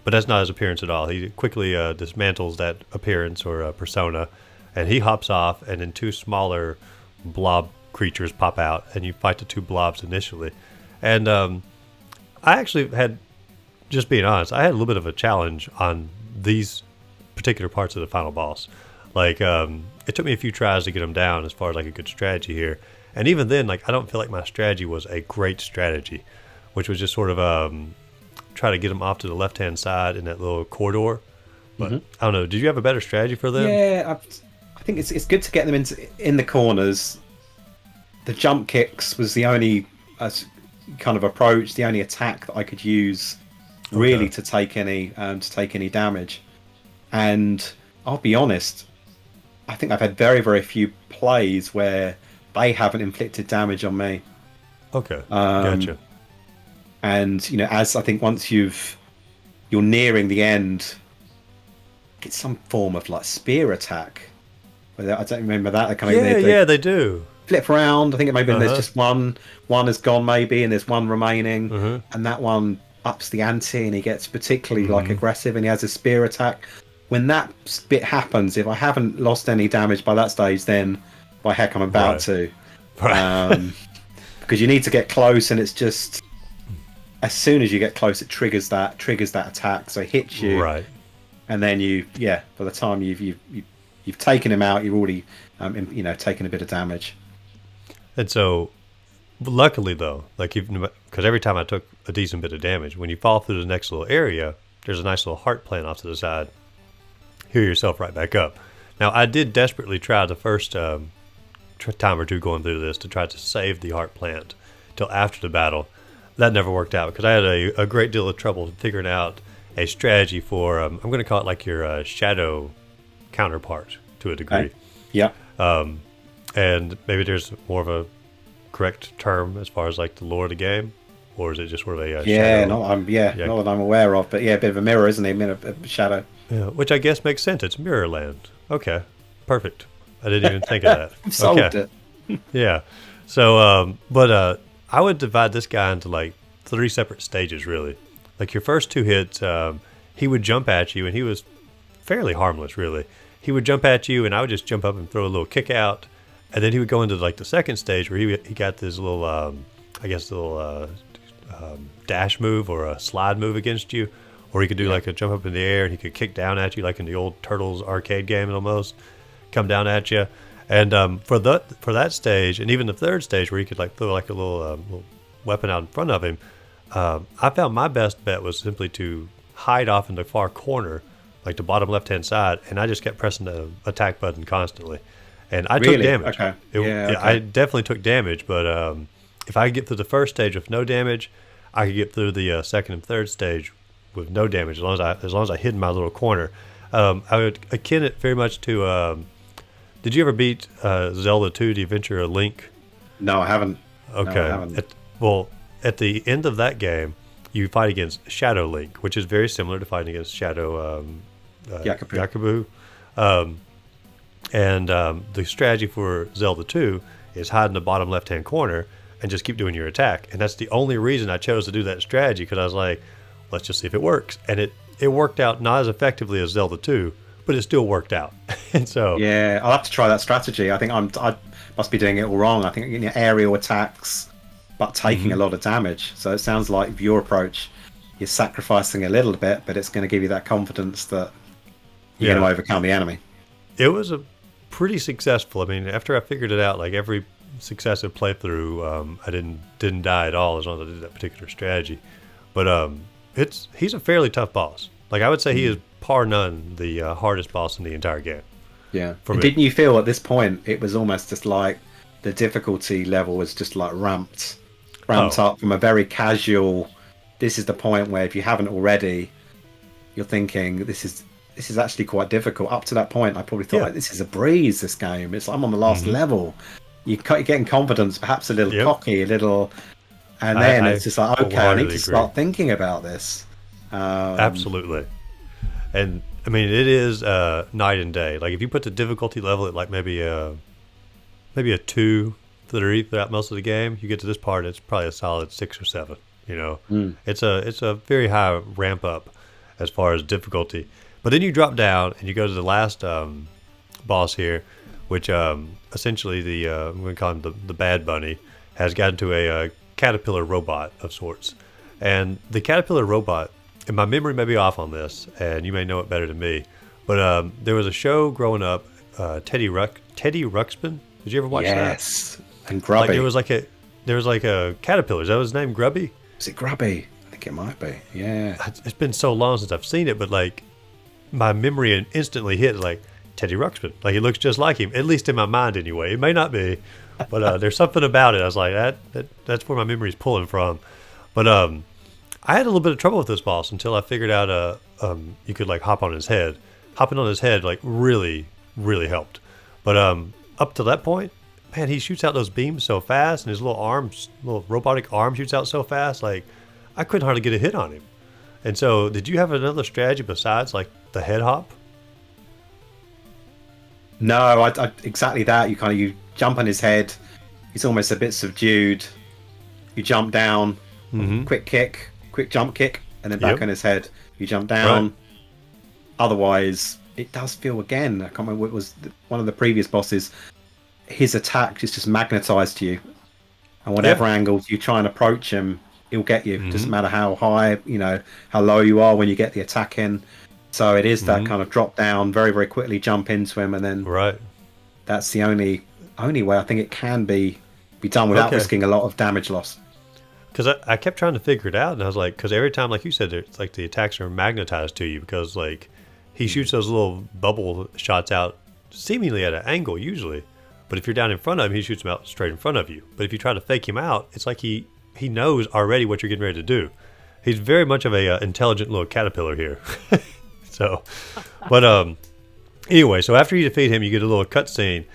But that's not his appearance at all. He quickly dismantles that appearance or persona, and he hops off, and then 2 smaller blob creatures pop out, and you fight the 2 blobs initially. And I actually had, just being honest, I had a little bit of a challenge on these particular parts of the final boss. Like, it took me a few tries to get him down as far as like a good strategy here. And even then, like, I don't feel like my strategy was a great strategy, which was just sort of... try to get them off to the left-hand side in that little corridor. But I don't know. Did you have a better strategy for them?
Yeah, I think it's good to get them in the corners. The jump kicks was the only kind of approach, the only attack that I could use really to take any damage. And I'll be honest, I think I've had very, very few plays where they haven't inflicted damage on me.
Okay, gotcha.
And as I think once you're nearing the end, it's some form of like spear attack. I don't remember that.
They do
flip around. I think maybe there's just one is gone maybe, and there's one remaining, and that one ups the ante, and he gets particularly like aggressive, and he has a spear attack. When that bit happens, if I haven't lost any damage by that stage, then by heck I'm about to, because you need to get close, and it's just. As soon as you get close, it triggers that attack. So it hits you, and then by the time you've taken him out, you've already taken a bit of damage.
And so Luckily, though, like because every time I took a decent bit of damage, when you fall through the next little area, there's a nice little heart plant off to the side. Heal yourself right back up. Now, I did desperately try the first time or two going through this to try to save the heart plant till after the battle. That never worked out because I had a great deal of trouble figuring out a strategy for, I'm going to call it like your shadow counterpart to a degree.
Okay. Yeah.
And maybe there's more of a correct term as far as like the lore of the game, or is it just sort of a shadow?
Not that I'm aware of, but yeah, a bit of a mirror, isn't it? A shadow.
Yeah, which I guess makes sense. It's Mirrorland. Okay, perfect. I didn't even think of that.
Solved it.
Yeah. So, but I would divide this guy into like 3 separate stages, really. Like your first 2 hits, he would jump at you, and he was fairly harmless, really. He would jump at you, and I would just jump up and throw a little kick out, and then he would go into like the second stage where he got this little, dash move or a slide move against you, or he could do like a jump up in the air, and he could kick down at you like in the old Turtles arcade game almost, come down at you. And for that stage, and even the third stage where he could like throw like a little weapon out in front of him, I found my best bet was simply to hide off in the far corner, like the bottom left-hand side, and I just kept pressing the attack button constantly. And I took damage.
Okay. Okay.
I definitely took damage, but if I could get through the first stage with no damage, I could get through the second and third stage with no damage as long as I hid in my little corner. I would akin it very much to. Did you ever beat Zelda 2: The Adventure of Link?
No, I haven't.
Okay.
No, I haven't.
At the end of that game, you fight against Shadow Link, which is very similar to fighting against Shadow Yakubu. And the strategy for Zelda 2 is hide in the bottom left-hand corner and just keep doing your attack. And that's the only reason I chose to do that strategy, because I was like, let's just see if it works. And it worked out not as effectively as Zelda 2, but it still worked out. And so
yeah, I'll have to try that strategy. I think I must be doing it all wrong. I think aerial attacks, but taking a lot of damage. So it sounds like your approach, you're sacrificing a little bit, but it's going to give you that confidence that you're going to overcome the enemy.
It was a pretty successful. I mean, after I figured it out, like every successive playthrough, I didn't die at all as long as I did that particular strategy. But he's a fairly tough boss. Like I would say he is par none the hardest boss in the entire game.
Yeah. And didn't you feel at this point it was almost just like the difficulty level was just like ramped up from a very casual, this is the point where if you haven't already, you're thinking this is actually quite difficult. Up to that point, I probably thought like, this is a breeze, this game. It's like I'm on the last level. You're getting confidence, perhaps a little cocky, a little, and then it's just like, okay, I need to start thinking about this.
Absolutely. And I mean, it is night and day. Like if you put the difficulty level at like maybe a 2, 3 throughout most of the game, you get to this part, it's probably a solid 6 or 7. You know, it's a very high ramp up as far as difficulty. But then you drop down and you go to the last boss here, which essentially I'm going to call him the Bad Bunny, has gotten to a caterpillar robot of sorts. And the caterpillar robot, and my memory may be off on this, and you may know it better than me, but there was a show growing up, Teddy Ruxpin. Did you ever watch that?
Yes, and Grubby.
Like there was like a caterpillar. Is that his name, Grubby?
Is it Grubby? I think it might be. Yeah.
It's been so long since I've seen it, but like my memory instantly hit like Teddy Ruxpin. Like he looks just like him, at least in my mind anyway. It may not be, but there's something about it. I was like, that's where my memory's pulling from. But I had a little bit of trouble with this boss until I figured out you could like hop on his head. Hopping on his head like really, really helped. But up to that point, man, he shoots out those beams so fast, and his little robotic arm shoots out so fast. Like I couldn't hardly get a hit on him. And so, did you have another strategy besides like the head hop?
No, I exactly that. You jump on his head. He's almost a bit subdued. You jump down, quick kick, quick jump kick, and then back on his head. You jump down. Right. Otherwise, it does feel again. I can't remember what it was. One of the previous bosses. His attack is just magnetized to you, and whatever angle you try and approach him, he'll get you. Doesn't matter how high, how low you are when you get the attack in. So it is that kind of drop down, very, very quickly jump into him, and then that's the only way I think it can be be done without
Okay.
risking a lot of damage loss.
Because I kept trying to figure it out, and I was like, because every time, like you said, it's like the attacks are magnetized to you because like he shoots those little bubble shots out seemingly at an angle usually, but if you're down in front of him, he shoots them out straight in front of you. But if you try to fake him out, it's like he knows already what you're getting ready to do. He's very much of a intelligent little caterpillar here. So, but anyway, so after you defeat him, you get a little cutscene,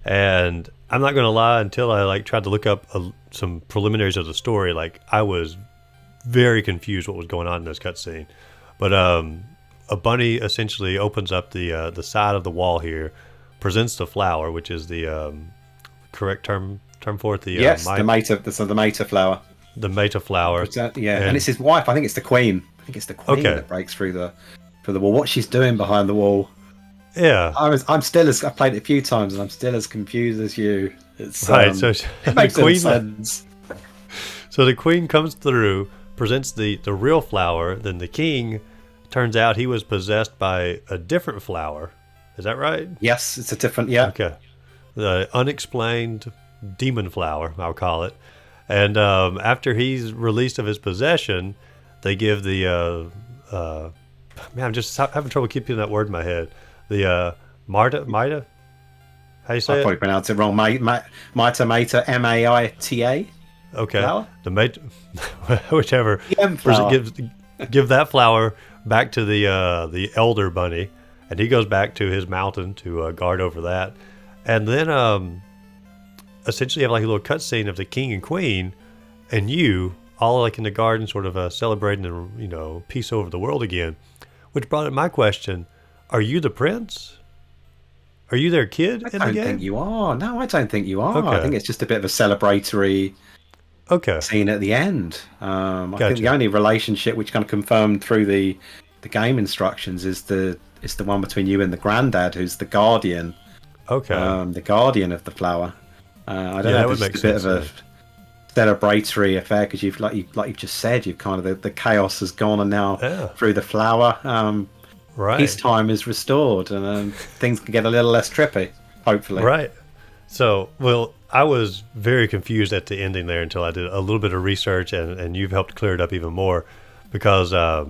and I'm not gonna lie, until I like tried to look up some preliminaries of the story, like I was very confused what was going on in this cutscene. But a bunny essentially opens up the side of the wall here, presents the flower, which is the correct term for it.
The meta flower.
The meta flower.
And it's his wife. I think it's the queen. I think it's the queen that breaks through the wall. What she's doing behind the wall.
Yeah.
I'm still I've played it a few times and I'm still as confused as you. It's
right. So
it makes sense.
So the queen comes through, presents the real flower. Then the king turns out he was possessed by a different flower. Is that right?
Yes, it's a different. Yeah.
Okay. The unexplained demon flower, I'll call it. And after he's released of his possession, they give the man, I'm just having trouble keeping that word in my head. The Marta, how you say it?
I probably pronounced it wrong. Maita, Maita.
Okay.
Flower?
The mate, whichever. Give that flower back to the elder bunny, and he goes back to his mountain to guard over that, and then essentially have like a little cutscene of the king and queen, and you all like in the garden, sort of celebrating the peace over the world again, which brought up my question: are you the prince? Are you their kid in the game?
I don't think you are. No, I don't think you are.
Okay.
I think it's just a bit of a celebratory scene at the end. I think the only relationship which kind of confirmed through the game instructions is the one between you and the granddad, who's the guardian.
Okay.
The guardian of the flower. I don't know if it's a bit of a celebratory affair because you've like you've just said, you've kind of the chaos has gone, and now through the flower, peacetime is restored, and things can get a little less trippy, hopefully.
Right. So, well, I was very confused at the ending there until I did a little bit of research, and you've helped clear it up even more, because I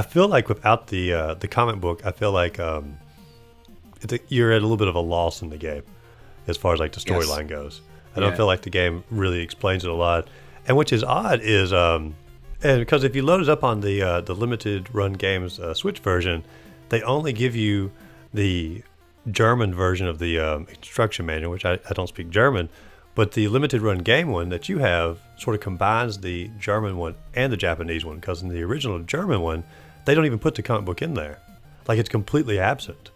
feel like without the comic book, I feel like you're at a little bit of a loss in the game as far as like the storyline goes. I don't feel like the game really explains it a lot, and which is odd is and because if you load it up on the limited run games Switch version, they only give you the German version of the instruction manual, which I don't speak German, but the limited run game one that you have sort of combines the German one and the Japanese one, because in the original German one, they don't even put the comic book in there. Like, it's completely absent.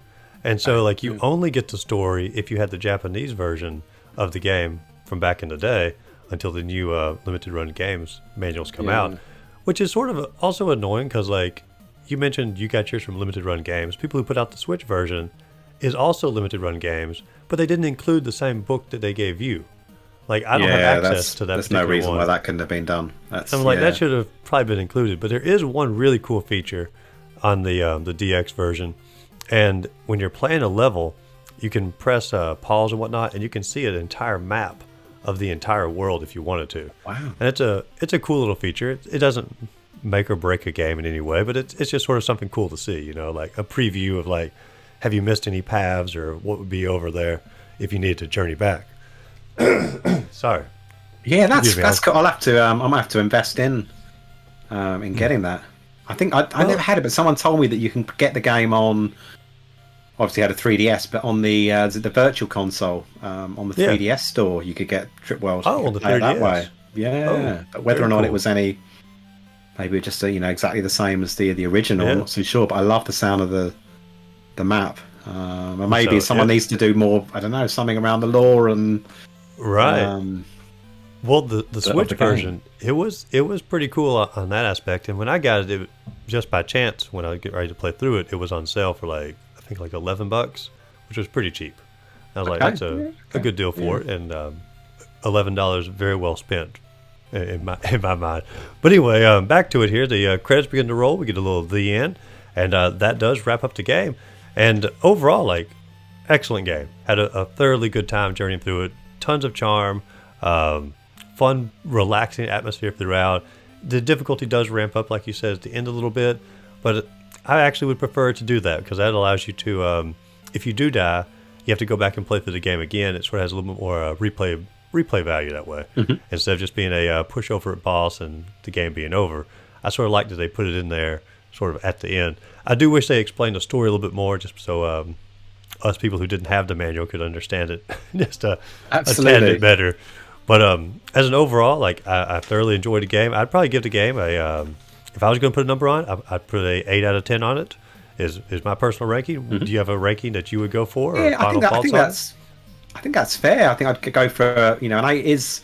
And so like you only get the story if you had the Japanese version of the game from back in the day until the new limited run games manuals come out, which is sort of also annoying because like you mentioned you got yours from limited run games. People who put out the Switch version is also limited run games, but they didn't include the same book that they gave you. Like, I don't have access to that.
There's no reason why that couldn't have been done.
I'm like, that should have probably been included. But there is one really cool feature on the DX version, and when you're playing a level, you can press pause and whatnot, and you can see an entire map of the entire world if you wanted to.
Wow!
And it's a cool little feature. It doesn't make or break a game in any way, but it's just sort of something cool to see. Like a preview of like, have you missed any paths or what would be over there if you needed to journey back. Sorry.
Yeah, that's cool. I'll have to. I might have to invest in getting that. I think I never had it, but someone told me that you can get the game on. Obviously, I had a 3DS, but on the Virtual Console, on the 3DS store, you could get Trip World.
Oh, on the 3DS.
That way. Yeah, but whether or not it was any, maybe just exactly the same as the original. I'm not too sure, but I love the sound of the map. And maybe someone needs to do more. I don't know, something around the lore and.
Right. Well, the Switch version, it was pretty cool on that aspect. And when I got it just by chance, when I get ready to play through it, it was on sale for like $11, which was pretty cheap. I was like, that's a good deal for it, and $11 very well spent in my mind. But anyway, back to it here. The credits begin to roll. We get a little the end, and that does wrap up the game. And overall, like, excellent game. Had a thoroughly good time journeying through it. Tons of charm. Fun, relaxing atmosphere throughout. The difficulty does ramp up, like you said, at the end a little bit, but I actually would prefer to do that because that allows you to, if you do die, you have to go back and play through the game again. It sort of has a little bit more replay value that way, instead of just being a pushover at boss and the game being over. I sort of like that they put it in there sort of at the end. I do wish they explained the story a little bit more, just so us people who didn't have the manual could understand it just a tad bit better. But as an overall, like I thoroughly enjoyed the game. I'd probably give the game a, if I was going to put a number on it, I'd put a 8 out of 10 on it. Is my personal ranking. Do you have a ranking that you would go for? Or
I think that's fair. I think I'd go for, an 8 is,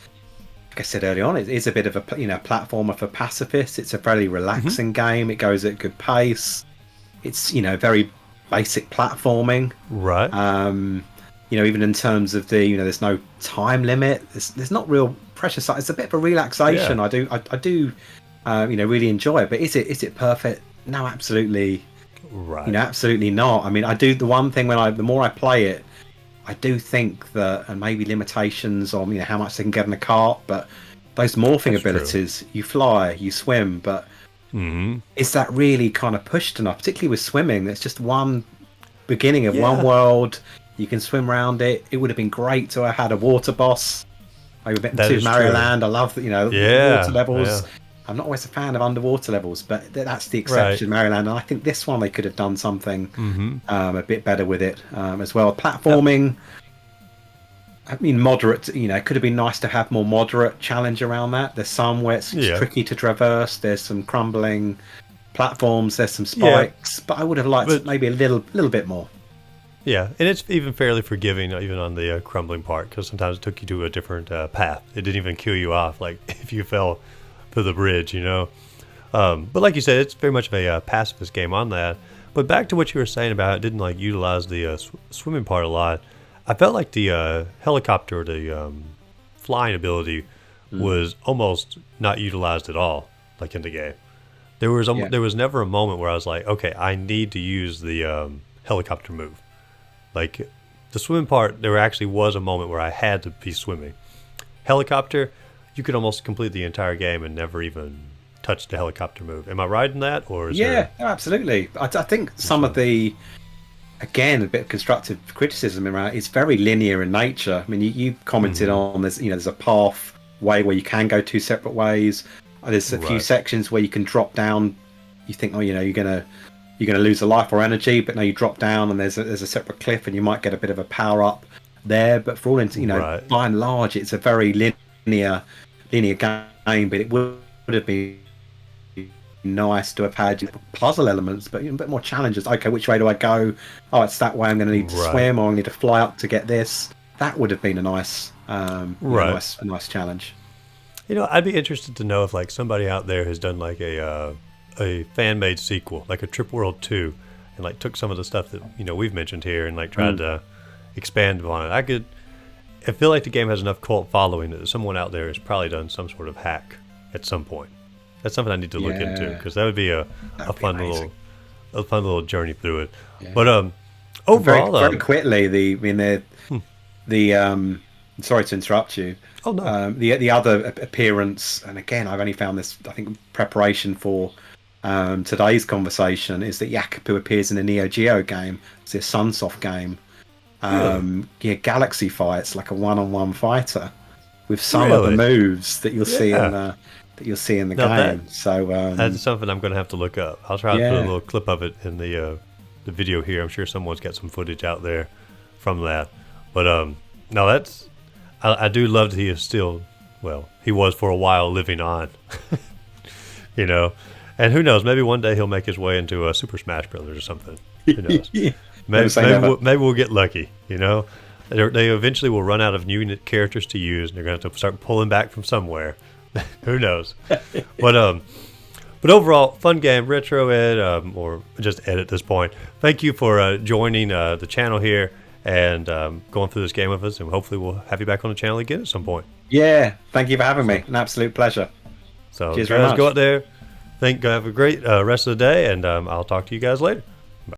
like I said earlier on, it is a bit of a platformer for pacifists. It's a very relaxing game. It goes at a good pace. It's very basic platforming.
Right.
Even in terms of the there's no time limit. There's not real pressure. So it's a bit of a relaxation. Yeah. I do really enjoy it. But is it perfect? No, absolutely.
Right.
Absolutely not. I mean, I do the one thing the more I play it, I do think that, and maybe limitations on how much they can get in a cart, but those morphing abilities, you fly, you swim, but is that really kind of pushed enough? Particularly with swimming, there's just one beginning of one world. You can swim around it. It would have been great to have had a water boss. I've been to Mirrorland. I love that. Water levels. Yeah. I'm not always a fan of underwater levels, but that's the exception, right. Mirrorland. And I think this one they could have done something a bit better with it as well. Platforming, I mean, moderate. It could have been nice to have more moderate challenge around that. There's some where it's tricky to traverse. There's some crumbling platforms. There's some spikes, but I would have liked maybe a little bit more.
Yeah, and it's even fairly forgiving, even on the crumbling part, because sometimes it took you to a different path. It didn't even kill you off, like if you fell for the bridge, But like you said, it's very much of a pacifist game on that. But back to what you were saying about it didn't utilize the swimming part a lot. I felt like the helicopter, the flying ability, was almost not utilized at all, like in the game. There was never a moment where I was like, okay, I need to use the helicopter move. Like the swimming part, there actually was a moment where I had to be swimming. Helicopter, you could almost complete the entire game and never even touch the helicopter move. Am I right in that? Or
no, absolutely. I think some of the, again, a bit of constructive criticism around it's very linear in nature. I mean, you commented on there's a pathway where you can go two separate ways. There's a few sections where you can drop down. You think, you're gonna lose a life or energy, but no, you drop down and there's a separate cliff and you might get a bit of a power up there. But for all by and large, it's a very linear game. But it would have been nice to have had puzzle elements, but a bit more challenges. Okay, which way do I go? Oh, it's that way. I'm going to need to swim, or I need to fly up to get this. That would have been a nice, a nice challenge.
I'd be interested to know if somebody out there has done a fan-made sequel, like a Trip World 2, and took some of the stuff that we've mentioned here and tried to expand upon it. I feel like the game has enough cult following that someone out there has probably done some sort of hack at some point. That's something I need to look into, because that would be a fun little journey through it. Yeah. But overall,
very quickly, the sorry to interrupt you.
Oh no.
The other appearance, and again, I've only found this, I think, preparation for today's conversation, is that Yakupu appears in a Neo Geo game. It's a Sunsoft game. Galaxy Fights, like a one-on-one fighter, with some of the moves that you'll see in the game. So
that's something I'm going to have to look up. I'll try to put a little clip of it in the video here. I'm sure someone's got some footage out there from that. But no, I do love that he is still, he was for a while living on, and who knows, maybe one day he'll make his way into a Super Smash Brothers or something. Who knows? maybe we'll get lucky. They eventually will run out of new characters to use, and they're going to have to start pulling back from somewhere. Who knows? But overall, fun game, Retro Ed, or just Ed at this point. Thank you for joining the channel here and going through this game with us, and hopefully we'll have you back on the channel again at some point.
Yeah, thank you for having me. An absolute pleasure.
So cheers, guys, go out there. Have a great rest of the day, and I'll talk to you guys later.